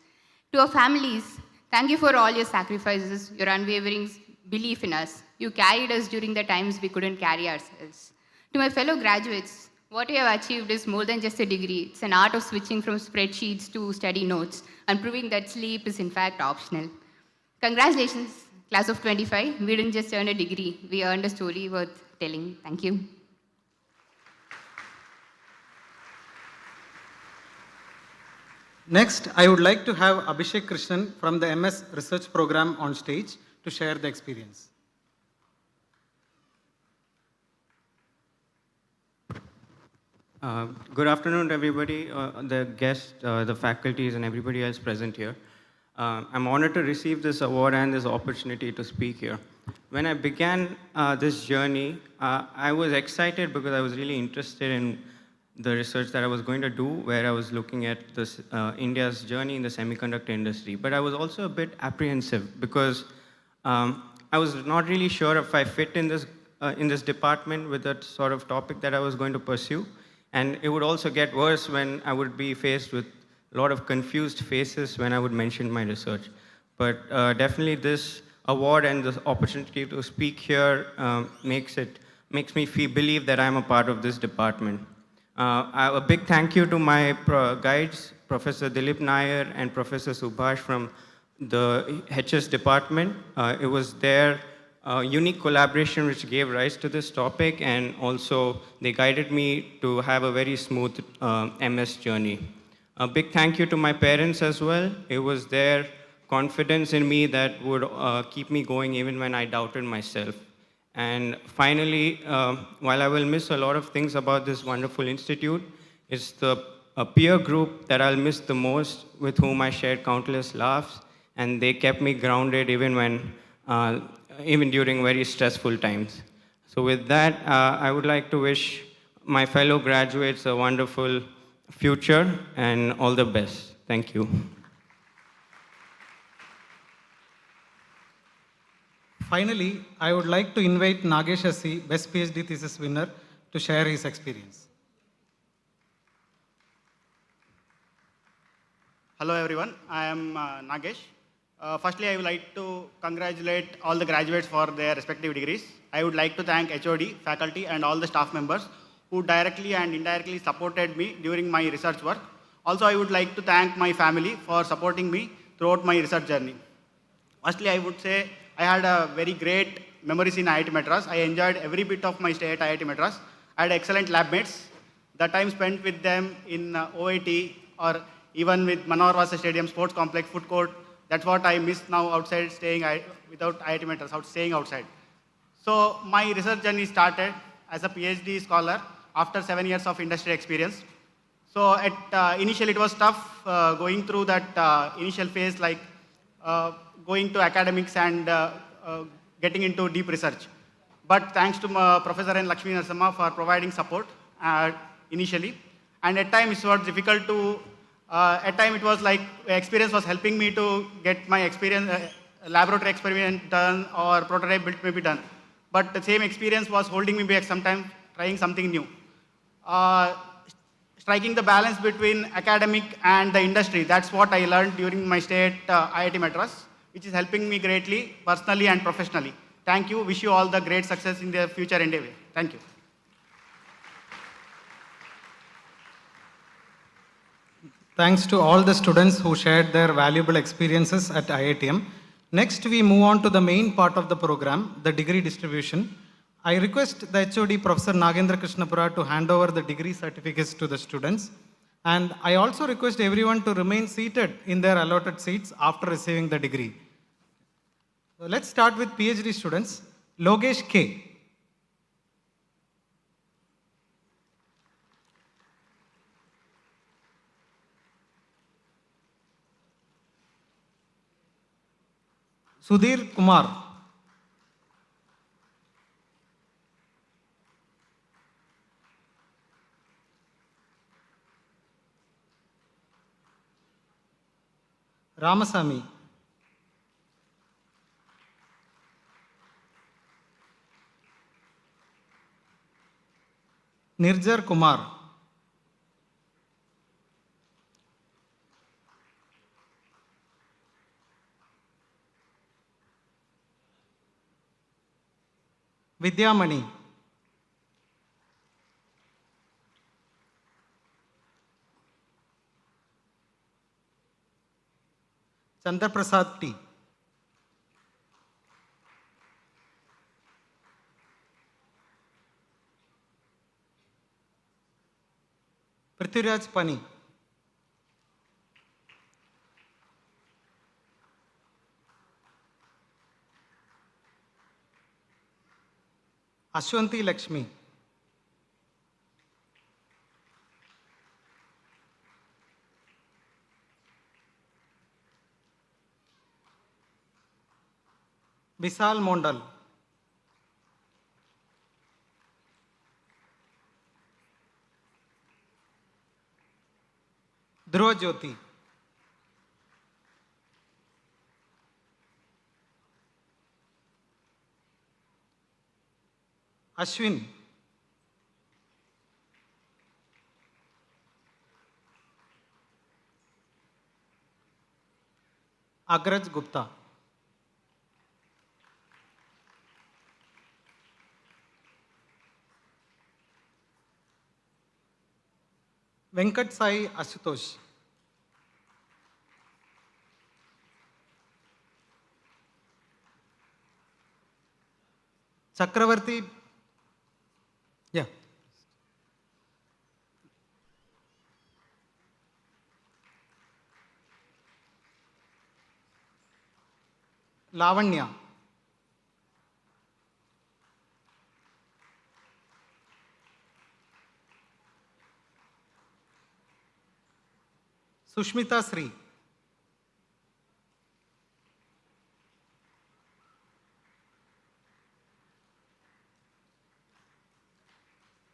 To our families, thank you for all your sacrifices, your unwavering belief in us. You carried us during the times we couldn't carry ourselves. To my fellow graduates, what you have achieved is more than just a degree. It's an art of switching from spreadsheets to study notes and proving that sleep is in fact optional. Congratulations, class of 25. We didn't just earn a degree, we earned a story worth telling. Thank you. Next, I would like to have Abhishek Krishnan from the MS Research Program on stage to share the experience. Good afternoon, everybody, the guests, the faculties, and everybody else present here. I'm honored to receive this award and this opportunity to speak here. When I began this journey, I was excited because I was really interested in the research that I was going to do, where I was looking at this, India's journey in the semiconductor industry. But I was also a bit apprehensive because I was not really sure if I fit in this department with that sort of topic that I was going to pursue. And it would also get worse when I would be faced with a lot of confused faces when I would mention my research. But definitely this award and the opportunity to speak here makes me believe that I'm a part of this department. A big thank you to my guides, Professor Dilip Nair and Professor Subhash from the HS department. It was their unique collaboration which gave rise to this topic, and also they guided me to have a very smooth MS journey. A big thank you to my parents as well. It was their confidence in me that would keep me going even when I doubted myself. And finally, while I will miss a lot of things about this wonderful institute, it's the peer group that I'll miss the most, with whom I shared countless laughs, and they kept me grounded even during very stressful times. So with that, I would like to wish my fellow graduates a wonderful future and all the best. Thank you. Finally, I would like to invite Nagesh Assi, Best PhD Thesis winner, to share his experience. Hello everyone, I am Nagesh. Firstly, I would like to congratulate all the graduates for their respective degrees. I would like to thank HOD, faculty, and all the staff members who directly and indirectly supported me during my research work. Also, I would like to thank my family for supporting me throughout my research journey. Firstly, I would say I had a very great memories in IIT Madras. I enjoyed every bit of my stay at IIT Madras. I had excellent lab mates. The time spent with them in OIT or even with Manohar Vasa Stadium, Sports Complex, Food Court, that's what I miss now outside staying without IIT Madras, staying outside. So my research journey started as a PhD scholar after 7 years of industry experience. So initially it was tough going through that initial phase, like going to academics and getting into deep research. But thanks to Professor N. Lakshmi Narasimha for providing support initially. And at times it was difficult to, at times it was like experience was helping me to get my experience, laboratory experiment done or prototype built may be done. But the same experience was holding me back sometimes, trying something new. Striking the balance between academic and the industry, that's what I learned during my stay at IIT Madras, which is helping me greatly, personally and professionally. Thank you. Wish you all the great success in the future endeavor. Thank you. Thanks to all the students who shared their valuable experiences at IITM. Next, we move on to the main part of the program, the degree distribution. I request the HOD, Professor Nagendra Krishnapura, to hand over the degree certificates to the students. And I also request everyone to remain seated in their allotted seats after receiving the degree. So let's start with PhD students. Logesh K. Sudhir Kumar. Ramasamy. Nirjar Kumar. Vidyamani. Chandraprasad T. Prithviraj Pani. Ashwanti Lakshmi. Vishal Mondal. Dhruv Jyoti. Ashwin. Agraj Gupta. Venkat Sai Ashutosh. Chakravarti. Yeah. Lavanya. Sushmita Sri.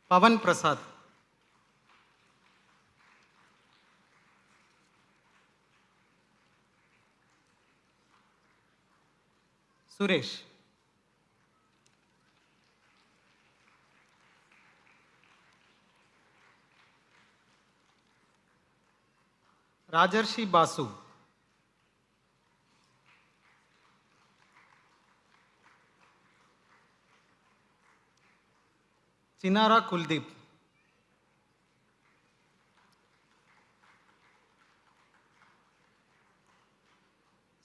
Pavan Prasad. Suresh. Rajarshi Basu. Chinara Kuldeep.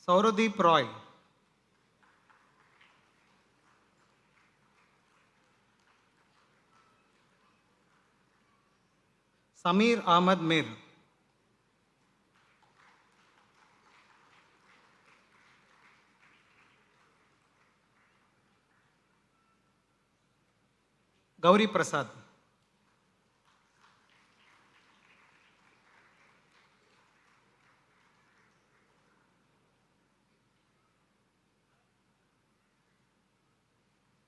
Saurodeep Roy. Samir Ahmad Mir. Gauri Prasad.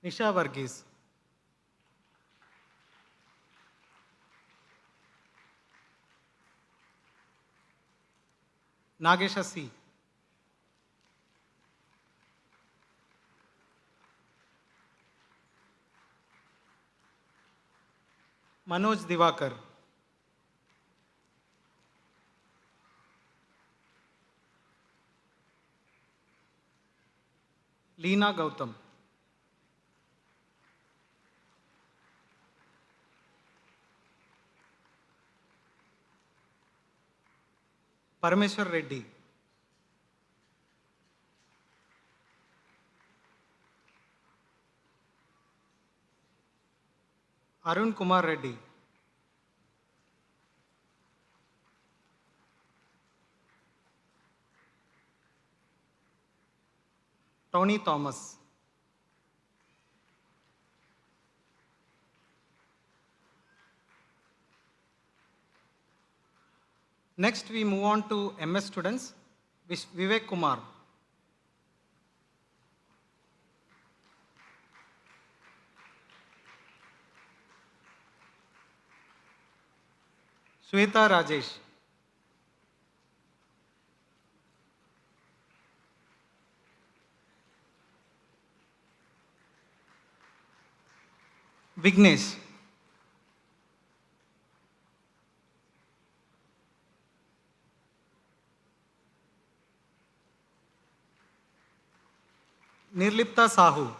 Nisha Varghese. Nagesha C. Manoj Divakar. Leena Gautam. Parameshwar Reddy. Arun Kumar Reddy. Tony Thomas. Next, we move on to MS students. Vivek Kumar. Shweta Rajesh. Vignesh. Nirlipta Sahu.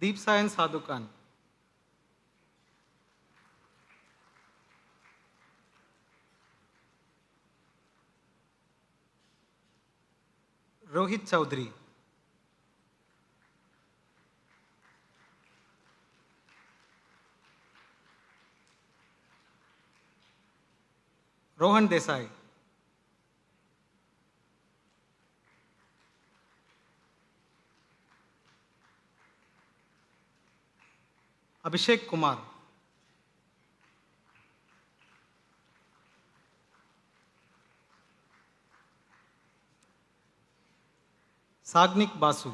Deep Sayan Sadhukan. Rohit Chaudhary. Rohan Desai. Abhishek Kumar. Sagnik Basu.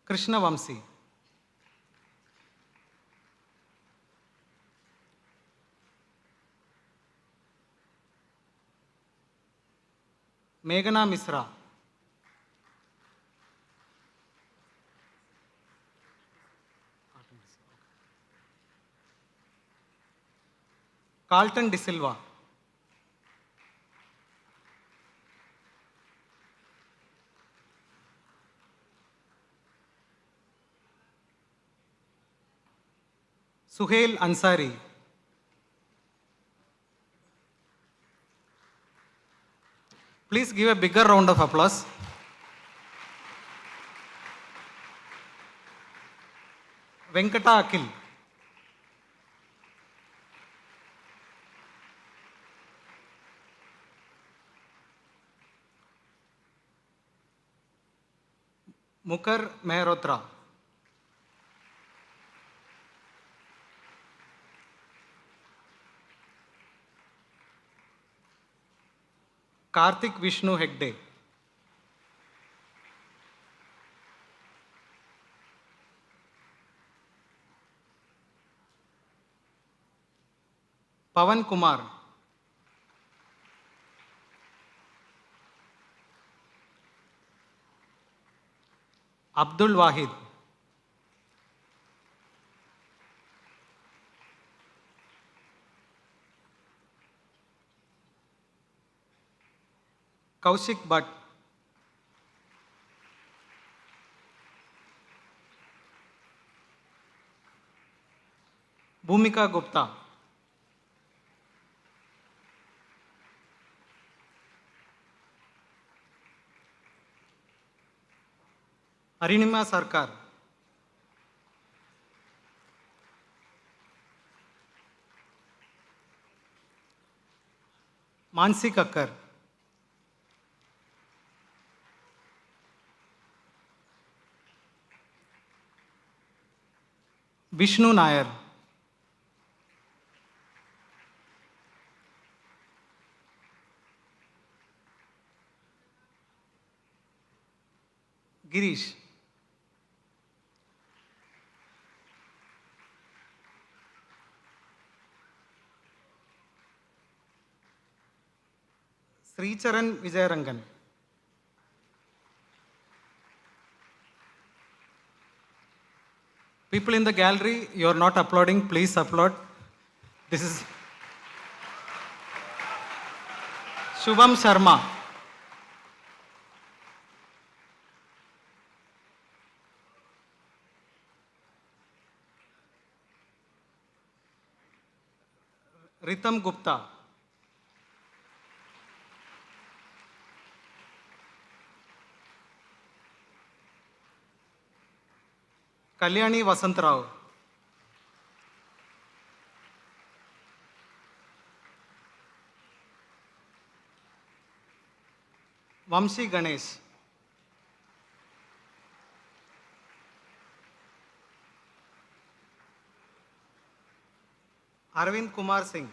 Krishna Vamsi. Meghana Misra. Carlton De Silva. Suhail Ansari. Please give a bigger round of applause. Venkata Akhil. Mukar Mehrotra. Karthik Vishnu Hegde. Pavan Kumar. Abdul Wahid. Kaushik Bhatt. Bhumika Gupta. Arinima Sarkar. Mansi Kakkar. Vishnu Nair. Girish. Sricharan Vijayarangan. People in the gallery, you are not applauding, please applaud. This is Shubham Sharma. Ritam Gupta. Kalyani Vasantrao. Vamshi Ganesh. Arvind Kumar Singh.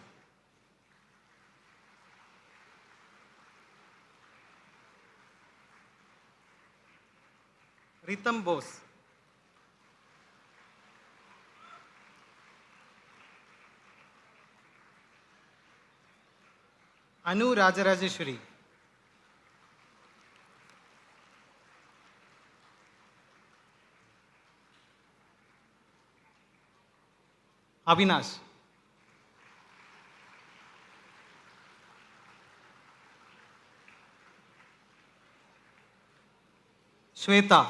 Ritam Bose. Anu Rajarajeshwari. Avinash. Shweta.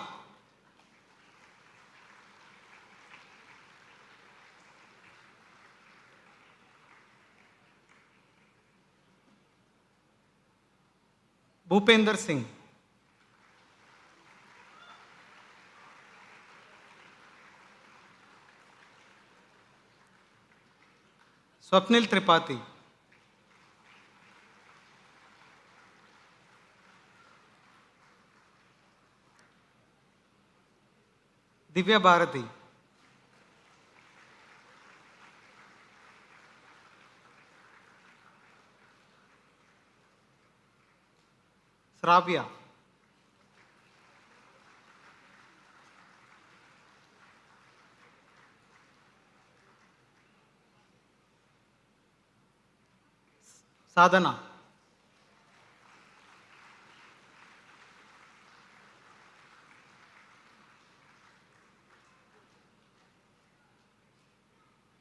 Bhupender Singh. Swapnil Tripathi. Divya Bharati. Sravya. Sadhana.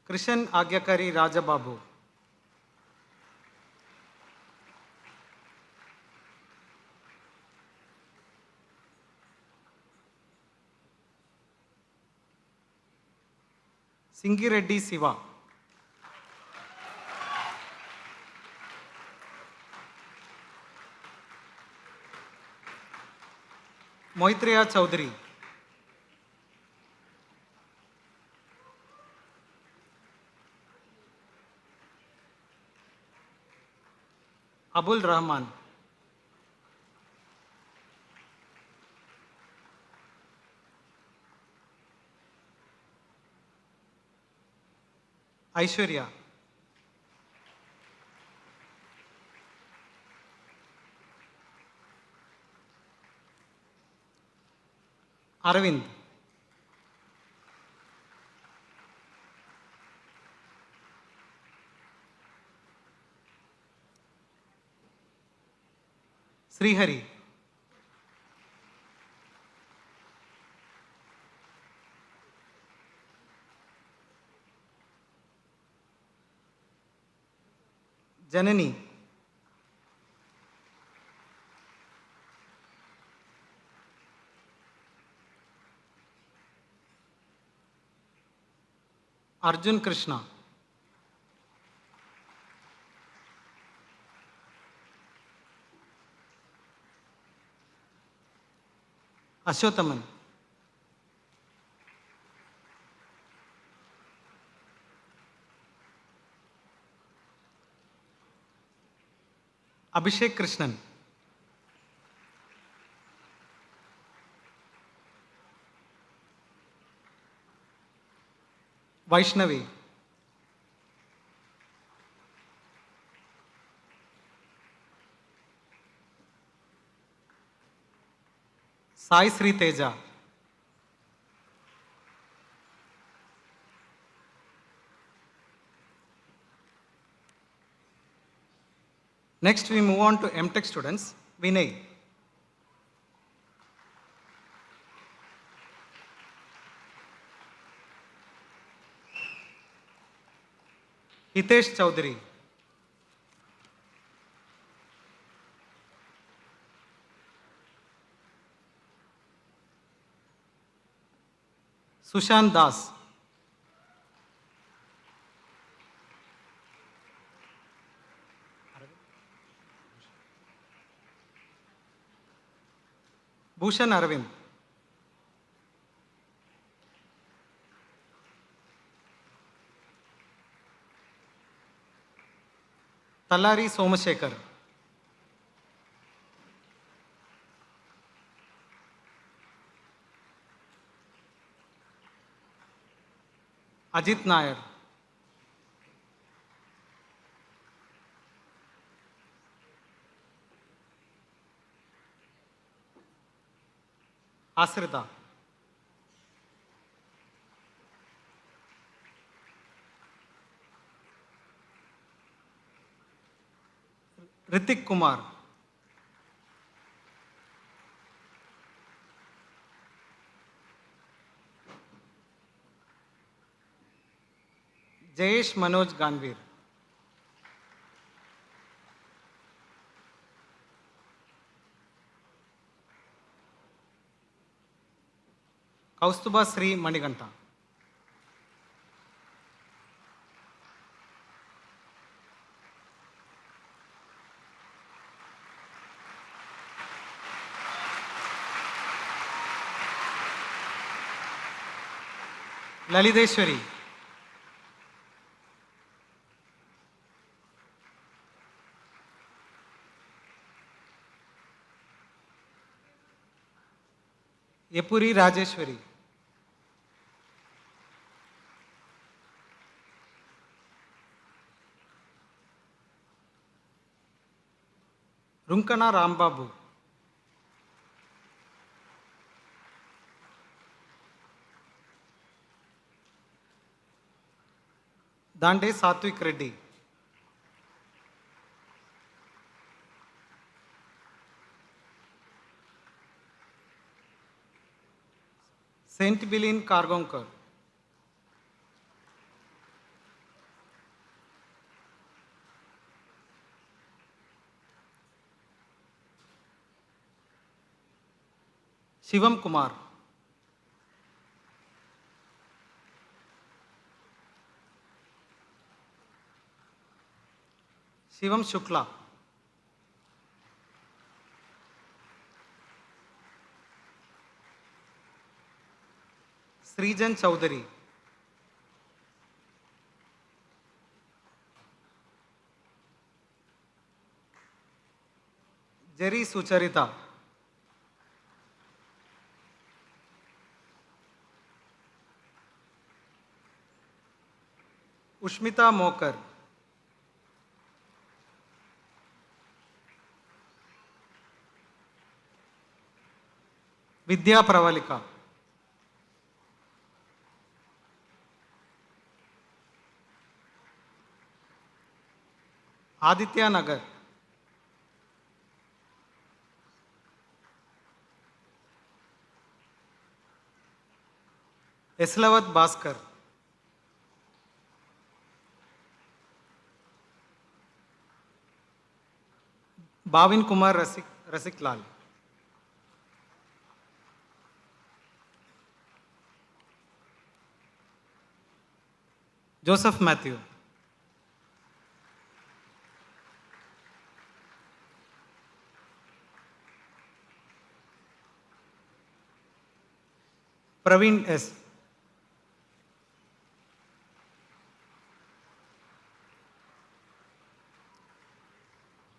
Krishan Agyakari Rajababu. Singireddy Siva. Moitreya Chaudhary. Abul Rahman. Aishwarya. Arvind. Srihari. Janani. Arjun Krishna. Ashwataman. Abhishek Krishnan. Vaishnavi. Sai Sri Teja. Next, we move on to MTech students. Vinay. Hitesh Chaudhary. Sushant Das. Bhushan Arvind. Talari Somashekar. Ajit Nair. Asrita. Ritik Kumar. Jayesh Manoj Ganvir. Kaustuba Sri Maniganta. Laliteshwari. Yepuri Rajeshwari. Runkana Rambabu. Dande Satvik Reddy. Saint Bilin Kargonkar. Shivam Kumar. Shivam Shukla. Srijan Chowdhury. Jerry Sucharita. Ushmita Mokar. Vidya Pravalika. Aditya Nagar. Eslavat Bhaskar. Bhavin Kumar Rasik Lal. Joseph Matthew. Praveen S.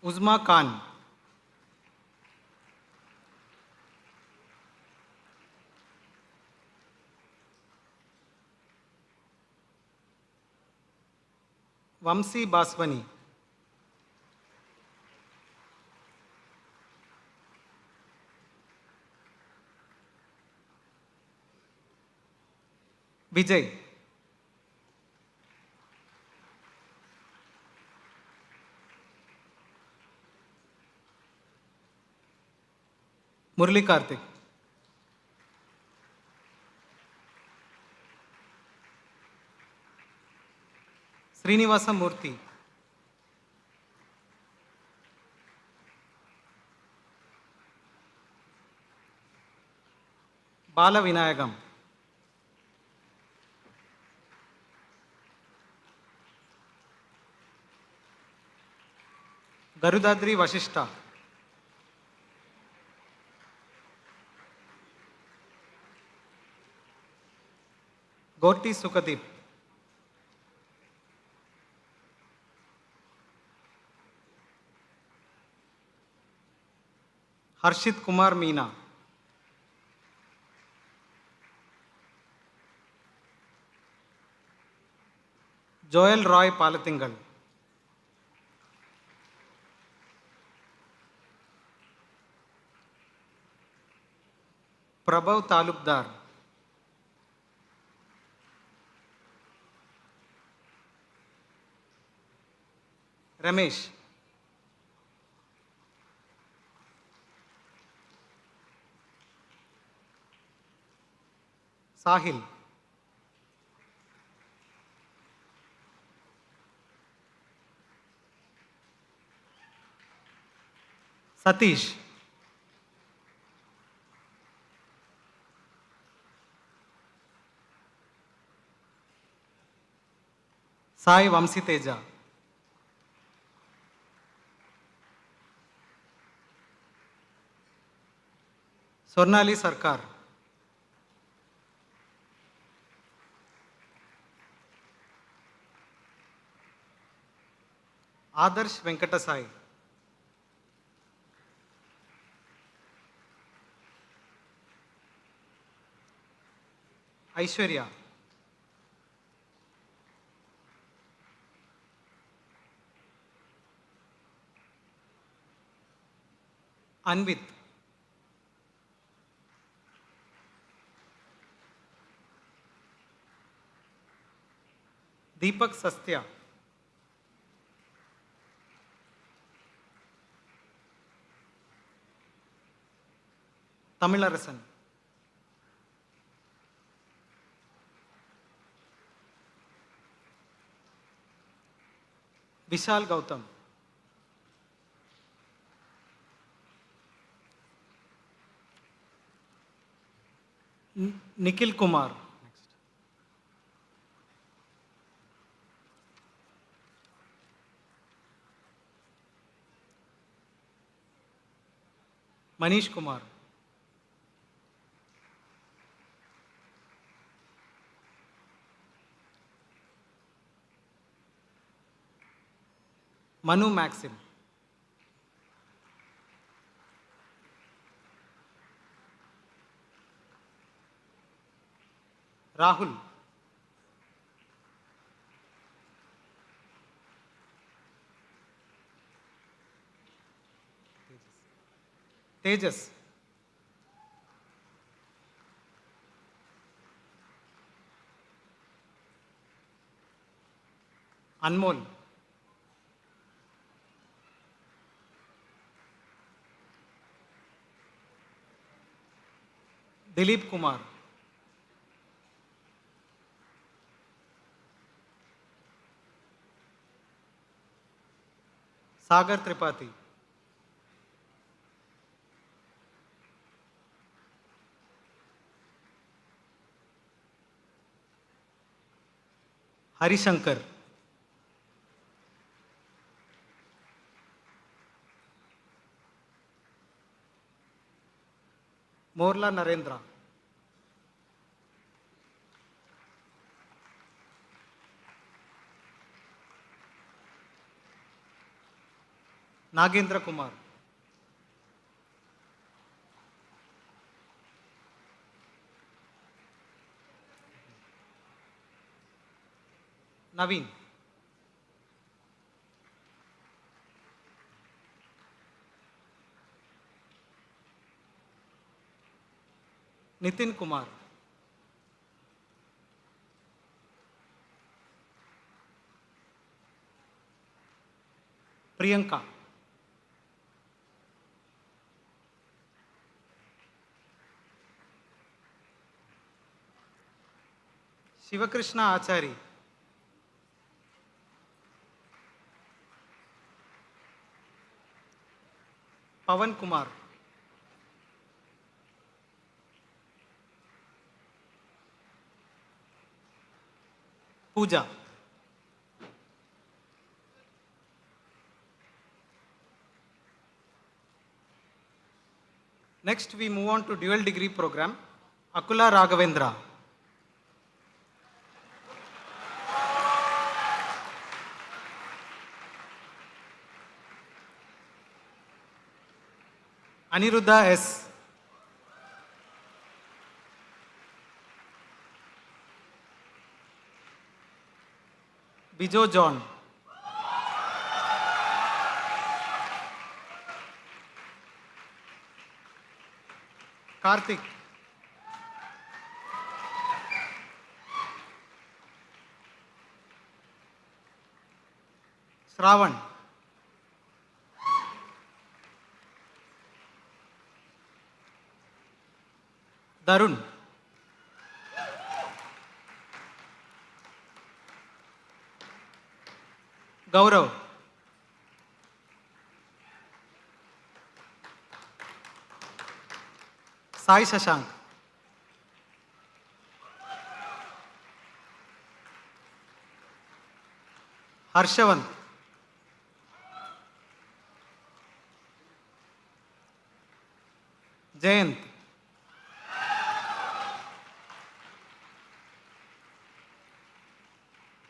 Uzma Khan. Vamsi Baswani. Vijay. Murli Karthik. Srinivasa Murthy. Bala Vinayagam. Garudadri Vashishta. Gorti Sukadeep. Harshit Kumar Meena. Joel Roy Palatingal. Prabhav Talukdar. Ramesh. Sahil. Satish. Sai Vamsiteja. Swarnali Sarkar. Adarsh Venkatasai. Aishwarya. Anvit. Deepak Sastya. Tamilarasan. Vishal Gautam. Nikhil Kumar. Manish Kumar. Manu Maxim. Rahul. Tejas. Anmol. Dilip Kumar. Sagar Tripathi. Harishankar. Morla Narendra. Nagendra Kumar. Naveen. Nitin Kumar. Priyanka. Shivakrishna Achari. Pavan Kumar. Pooja. Next, we move on to dual degree program. Akula Raghavendra. Aniruddha S. Bijo John. Karthik. Shravan. Darun. Gaurav. Sai Shashank. Harshavan. Jayant.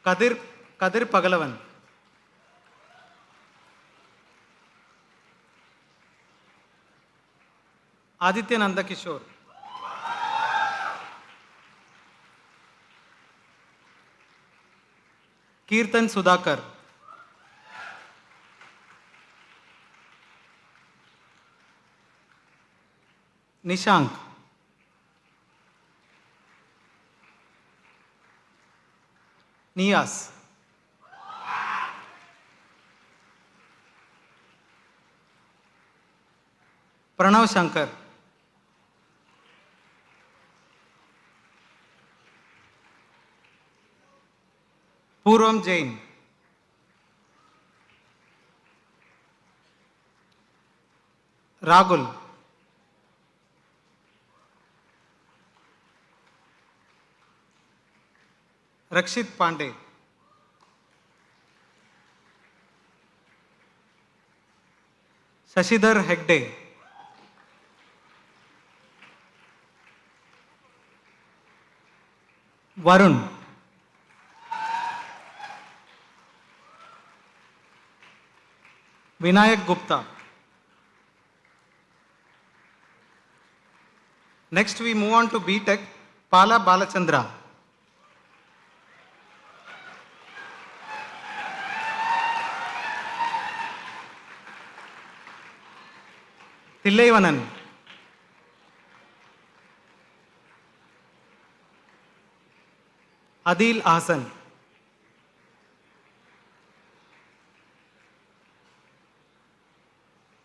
Kadir Pagalavan. Aditya Nandakishore. Kirtan Sudhakar. Nishank. Niyas. Pranav Shankar. Purvam Jain. Ragul. Rakshit Pandey. Shashidhar Hegde. Varun. Vinayak Gupta. Next we move on to B.Tech, Pala Balachandra. Tillaivanan. Adil Ahsan.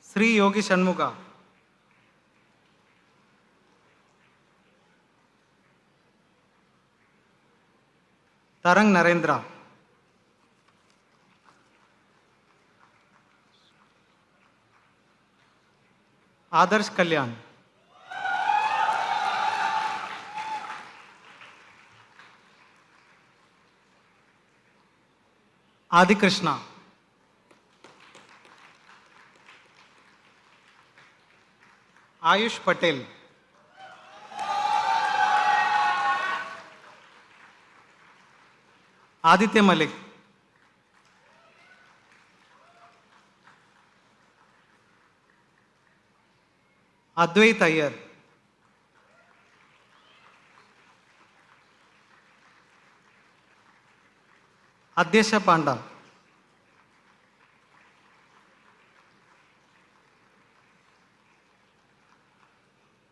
Sri Yogi Shanmuga. Tarang Narendra. Adarsh Kalyan. Adi Krishna. Ayush Patel. Aditya Malik. Advait Iyer. Adyasha Panda.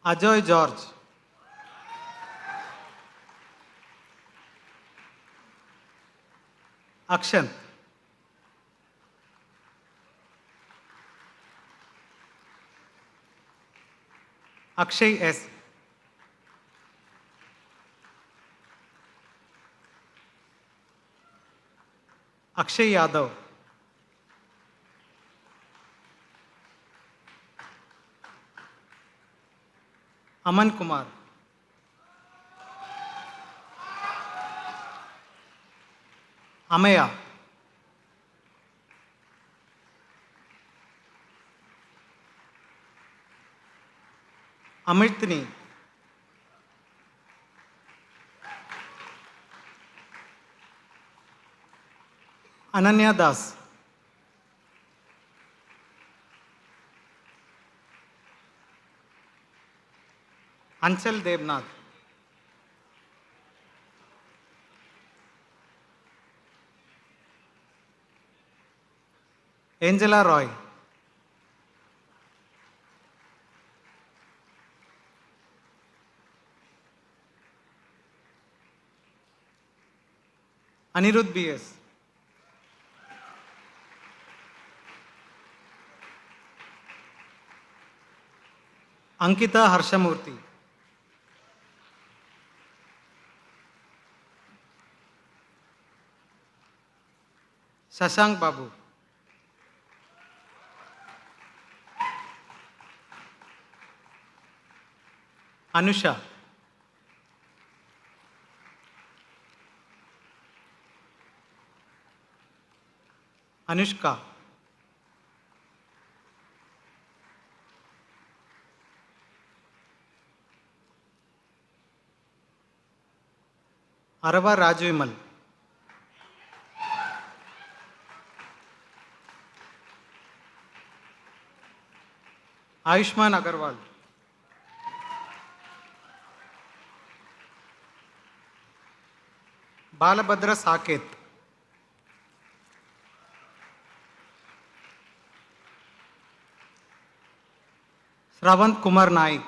Ajoy George. Akshan. Akshay S. Akshay Yadav. Aman Kumar. Amaya. Amirtini. Ananya Das. Anchal Devnath. Angela Roy. Anirudh B.S. Ankita Harshamurthy. Shashank Babu. Anusha. Anushka. Arava Raju Vimal. Ayushman Agarwal. Balabhadra Saket. Sravant Kumar Naik.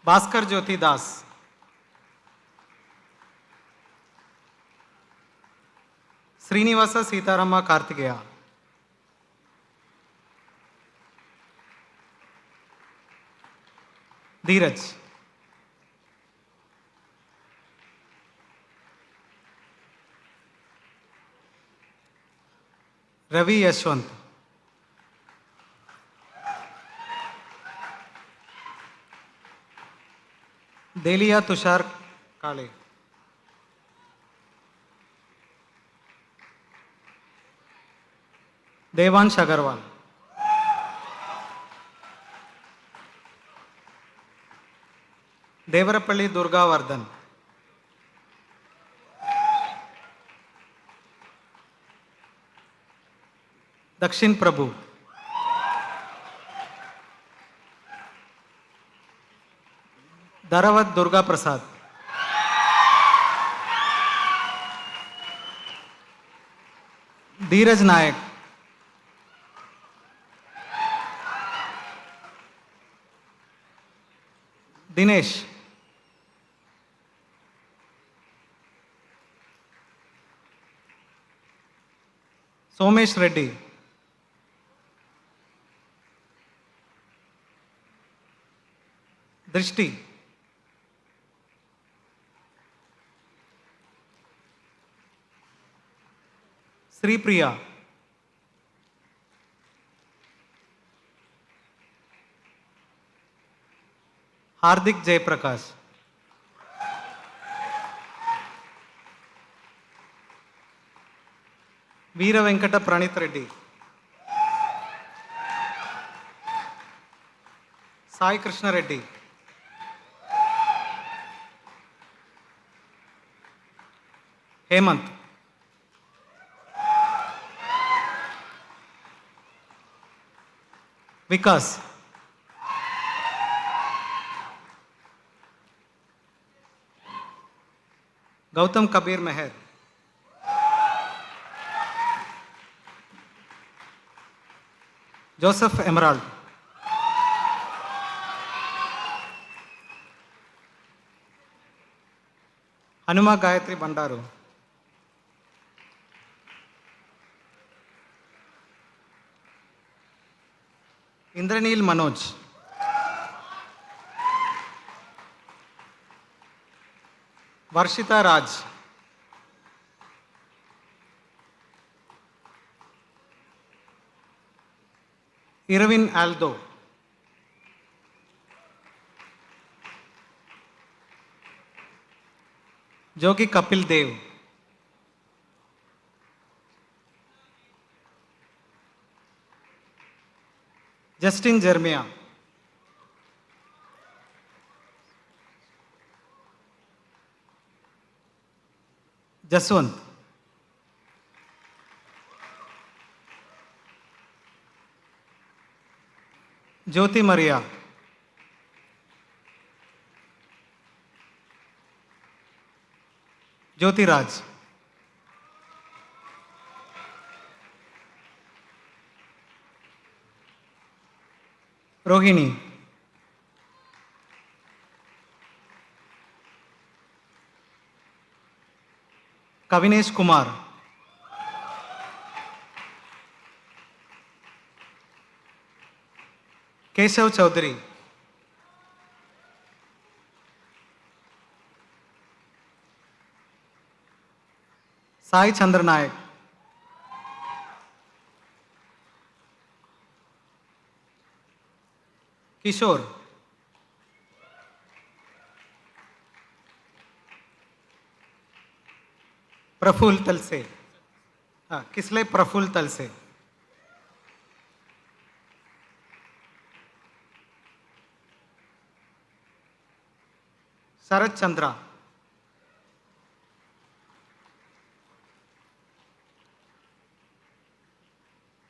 Bhaskar Jyoti Das. Srinivasa Sitarama Kartikeya. Dheeraj. Ravi Yashwant. Delia Tushar Kale. Devansh Agarwal. Devarapalli Durga Vardhan. Dakshin Prabhu. Dharavat Durga Prasad. Dheeraj Nayak. Dinesh. Somesh Reddy. Drishti. Sri Priya. Hardik Jayprakash. Veera Venkata Pranit Reddy. Sai Krishna Reddy. Hemant. Vikas. Gautam Kabir Meher. Joseph Emerald. Hanuma Gayatri Bandaru. Indranil Manoj. Varshita Raj. Irvin Aldo. Jogi Kapil Dev. Justin Jermia. Jaswant. Jyoti Maria. Jyoti Raj. Rohini. Kavinesh Kumar. Keshav Chaudhary. Sai Chandra Nayak. Kishore. Praful Talse. Kislay Praful Talse. Sarat Chandra.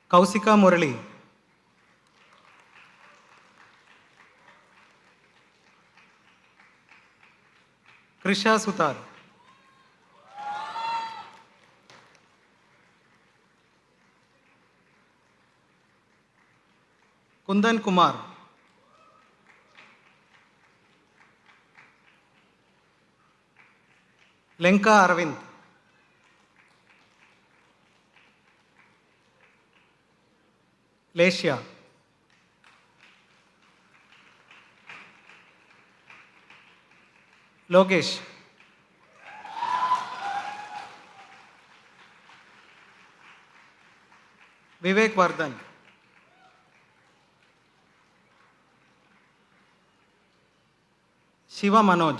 Kausika Murali. Krisha Sutar. Kundan Kumar. Lenka Arvind. Lesia. Logesh. Vivek Vardhan. Shiva Manoj.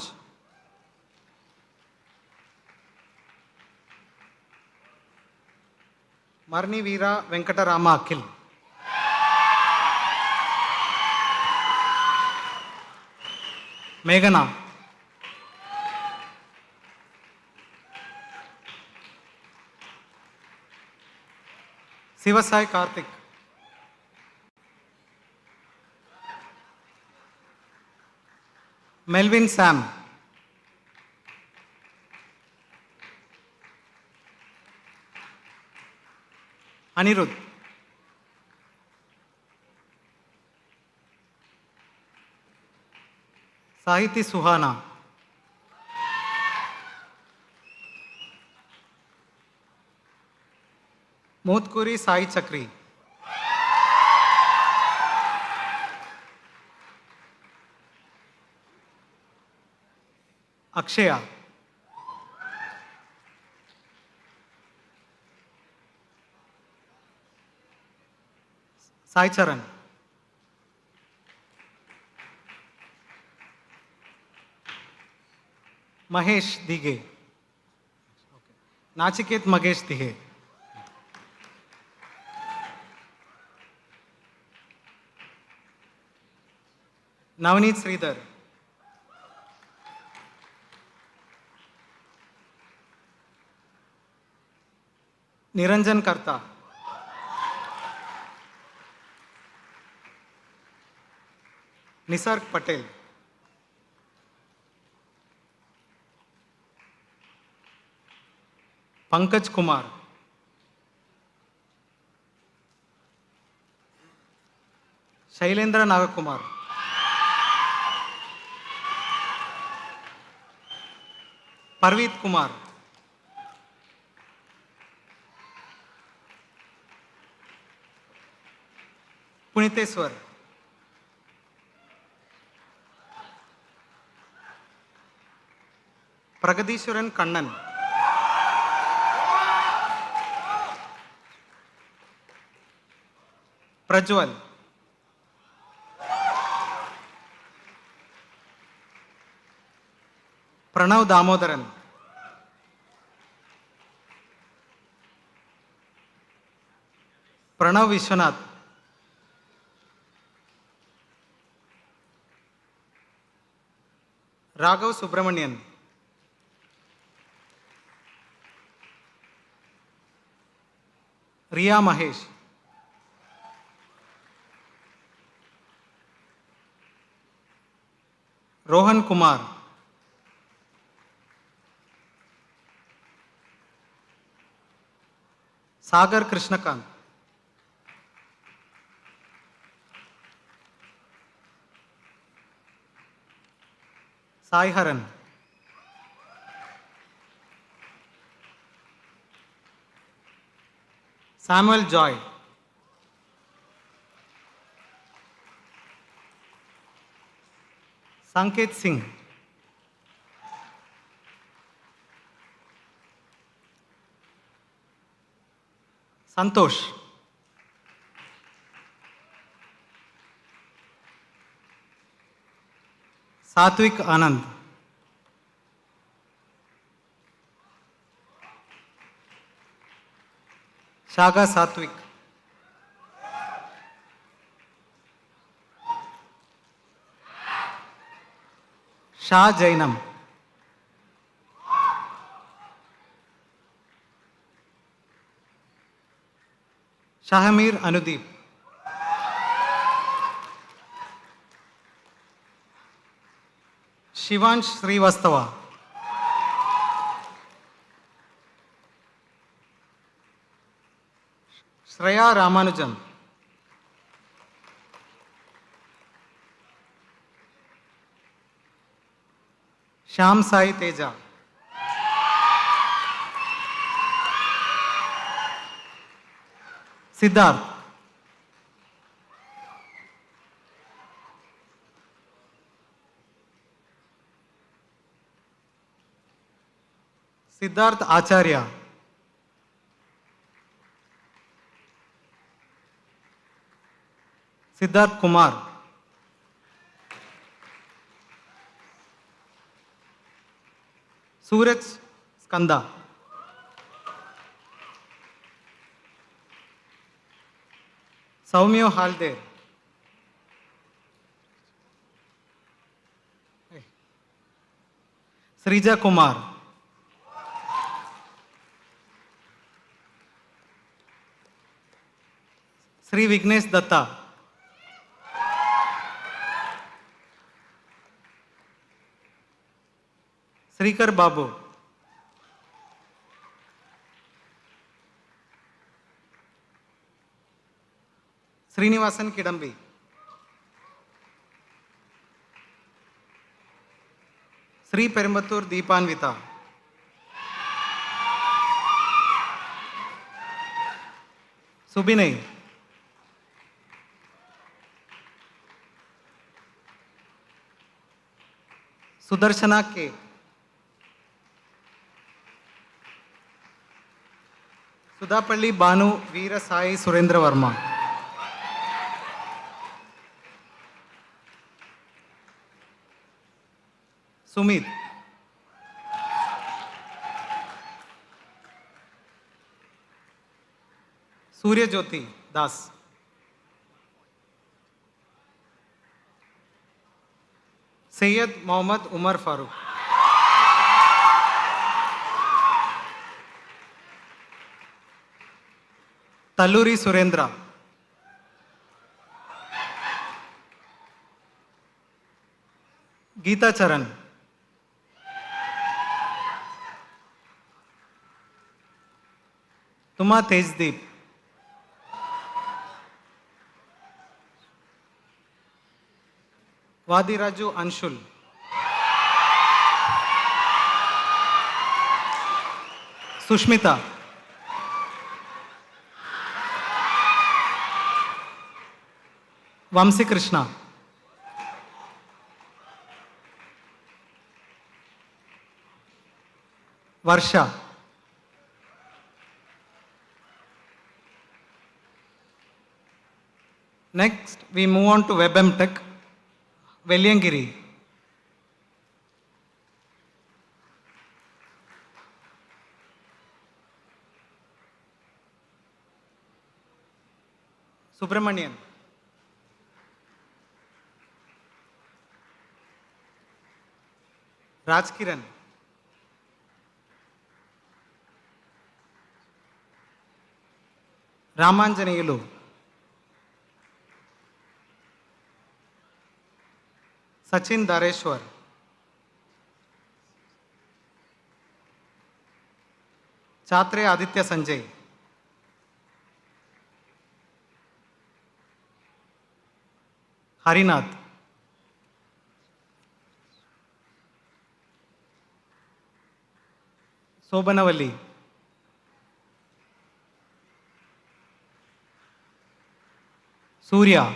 Marni Veera Venkatarama Akhil. Meghana. Sivasai Karthik. Melvin Sam. Anirudh. Sahiti Suhana. Motkuri Sai Chakri. Akshaya. Sai Charan. Mahesh Dige. Nachiket Magesh Dige. Navneet Sridhar. Niranjan Karta. Nisarg Patel. Pankaj Kumar. Shailendra Nagakumar. Parveet Kumar. Puniteswar. Pragadishwaran Kannan. Prajwal. Pranav Damodaran. Pranav Vishwanath. Raghav Subramanian. Riya Mahesh. Rohan Kumar. Sagar Krishnakant. Sai Haran. Samuel Joy. Sanket Singh. Santosh. Satvik Anand. Shaga Satvik. Shah Jainam. Shahamir Anudeep. Shivansh Srivastava. Shreya Ramanujan. Shyam Sai Teja. Siddharth. Siddharth Acharya. Siddharth Kumar. Suraj Skanda. Saumya Halder. Srija Kumar. Sri Vignesh Datta. Srikar Babu. Srinivasan Kidambi. Sri Perimbattur Deepanvita. Subinay. Sudarshana K. Sudapalli Banu Veera Sai Surendra Varma. Sumit. Surya Jyoti Das. Sayyid Mohammad Umar Farooq. Talluri Surendra. Geeta Charan. Tuma Tejdeep. Vadiraju Anshul. Sushmita. Vamsi Krishna. Varsha. Next, we move on to WebM Tech. Velliyangiri. Subramanian. Rajkiran. Ramanjaneyulu. Sachin Dareshwar. Chatre Aditya Sanjay. Harinath. Sobanavalli. Surya.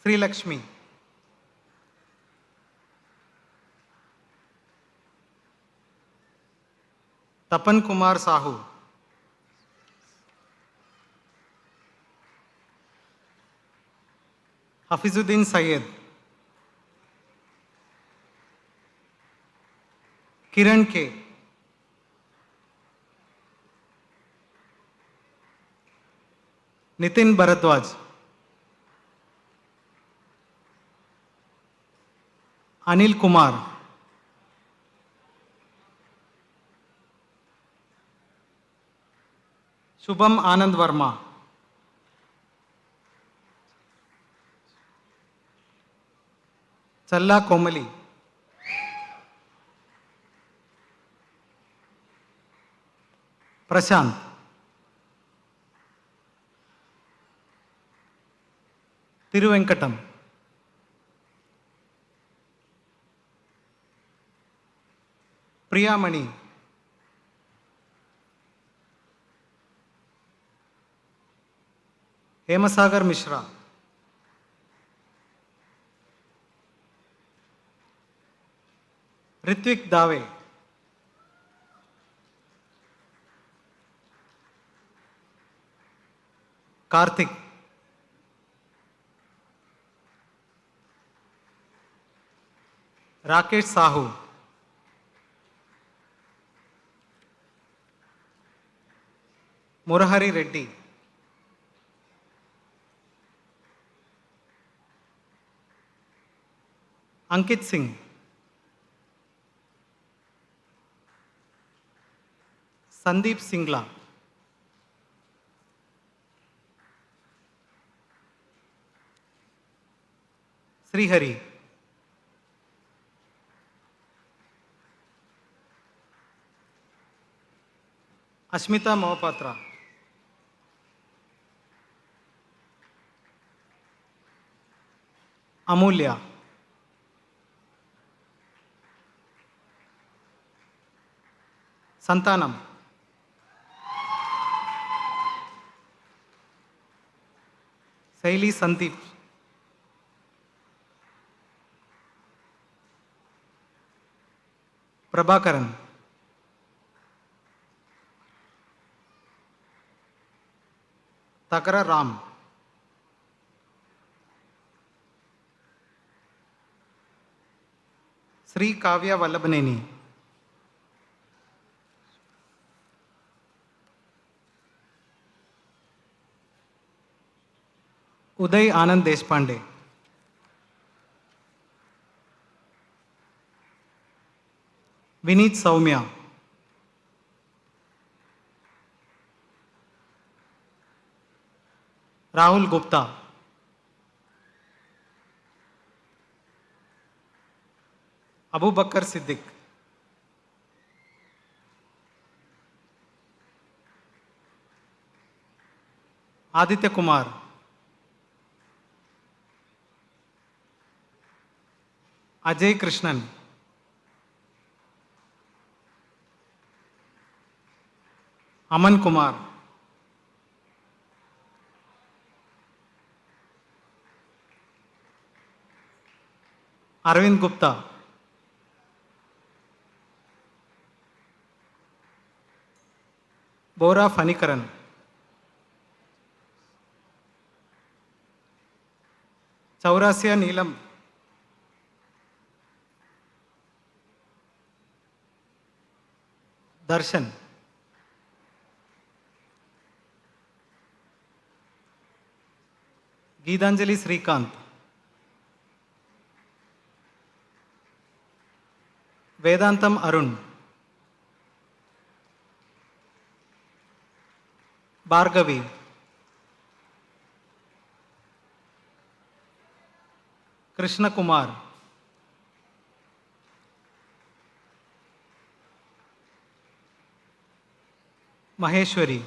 Sri Lakshmi. Tapan Kumar Sahu. Hafizuddin Syed. Kiran K. Nitin Bharadwaj. Anil Kumar. Shubham Anand Verma. Challa Komali. Prashant. Tiruvenkatam. Priyamani. Hemasagar Mishra. Ritvik Dave. Karthik. Rakesh Sahu. Murahari Reddy. Ankit Singh. Sandeep Singla. Srihari. Ashmita Mohapatra. Amulya. Santanam. Saili Sandeep. Prabhakaran. Takara Ram. Sri Kavya Vallabhaneni. Uday Anand Deshpande. Vineet Saumya. Rahul Gupta. Abu Bakr Siddiq. Aditya Kumar. Ajay Krishnan. Aman Kumar. Arvind Gupta. Bora Fanikaran. Chaurasya Neelam. Darshan. Geetanjali Srikanth. Vedantam Arun. Bhargavi. Krishna Kumar. Maheshwari.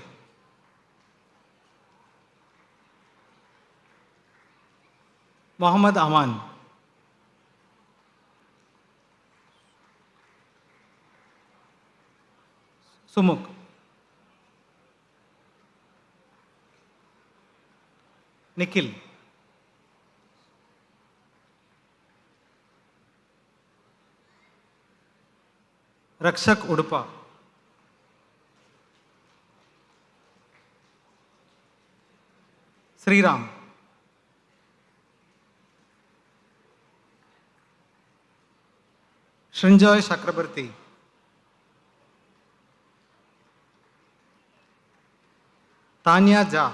Mohammad Aman. Sumuk. Nikhil. Rakshak Udupa. Sriram. Shrinjoy Chakrabarti. Tanya Jha.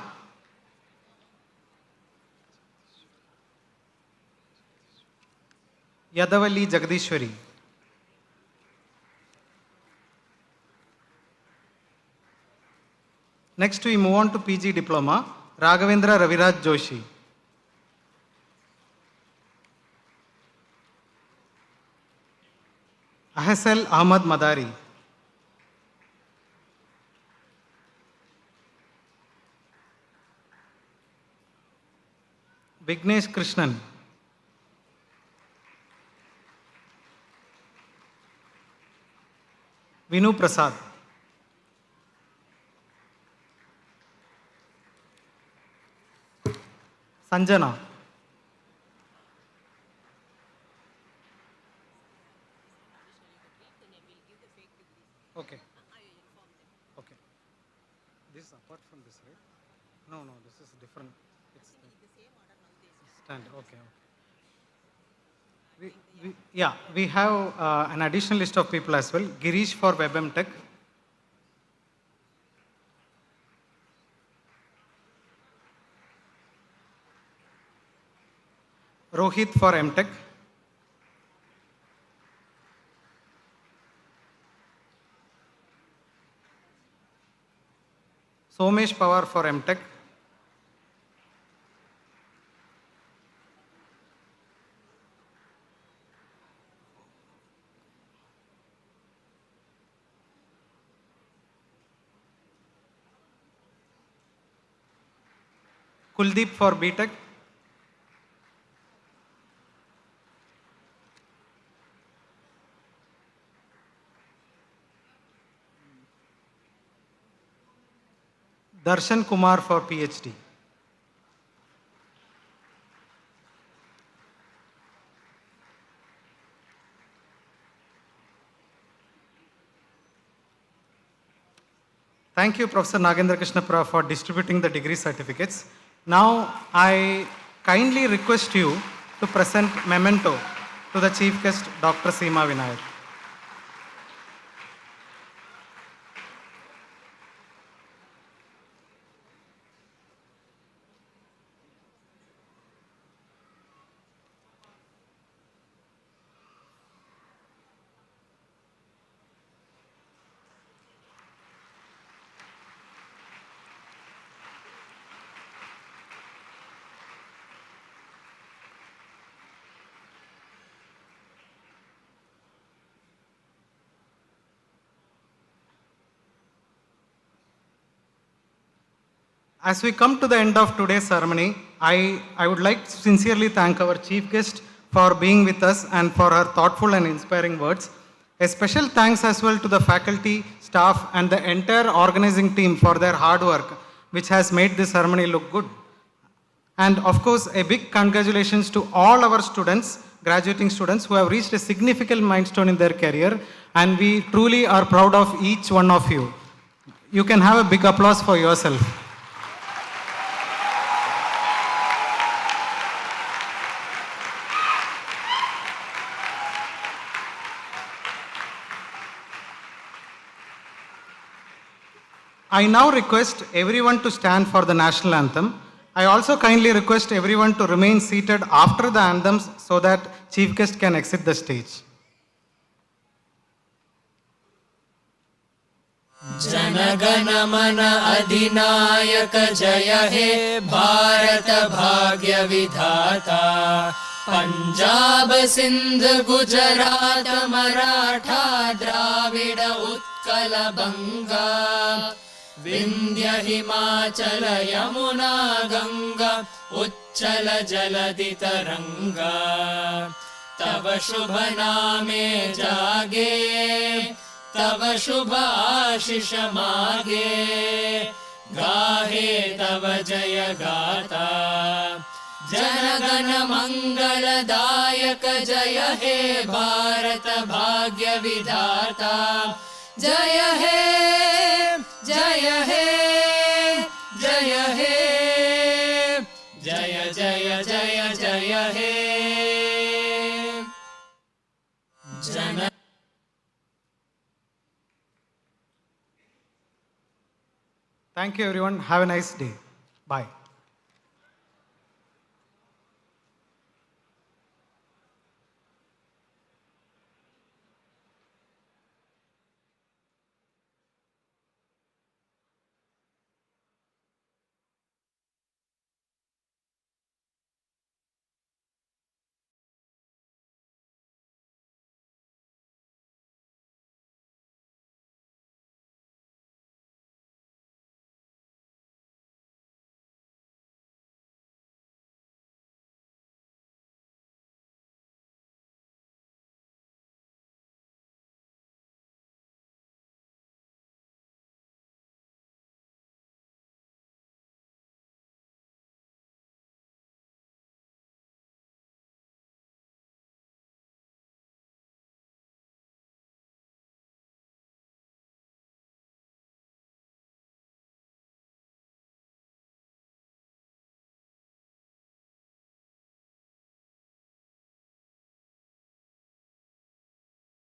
Yadavalli Jagdishwari. Next we move on to PG Diploma. Raghavendra Raviraj Joshi. Ahsel Ahmad Madari. Vignesh Krishnan. Vinu Prasad. Sanjana. Okay. Okay. This is apart from this, right? No, this is different. It's the same order now they stand. Okay. We have an additional list of people as well. Girish for WebMTech. Rohit for MTech. Somesh Pawar for MTech. Kuldeep for BTech. Darshan Kumar for PhD. Thank you, Professor Nagendra Krishna Prabha, for distributing the degree certificates. Now, I kindly request you to present memento to the Chief Guest, Dr. Seema Vinayak. As we come to the end of today's ceremony, I would like to sincerely thank our chief guest for being with us and for her thoughtful and inspiring words. A special thanks as well to the faculty, staff and the entire organizing team for their hard work, which has made this ceremony look good. And of course, a big congratulations to all our students, graduating students who have reached a significant milestone in their career, and we truly are proud of each one of you. You can have a big applause for yourself. I now request everyone to stand for the national anthem. I also kindly request everyone to remain seated after the anthems so that chief guest can exit the stage. जनगण मन अधिनायक जय हे भारत भाग्य विधाता पंजाब सिंध गुजरात मराठा द्राविड उत्कल बंगा विंध्य हिमाचल यमुना गंगा उच्चल जलधि तरंगा तव शुभ नामे जागे तव शुभ आशीष मागे गाहे तव जय गाता जनगण मंगलदायक जय हे भारत भाग्य विधाता जय हे जय हे जय हे जय जय जय जय हे जन Thank you everyone. Have a nice day. Bye.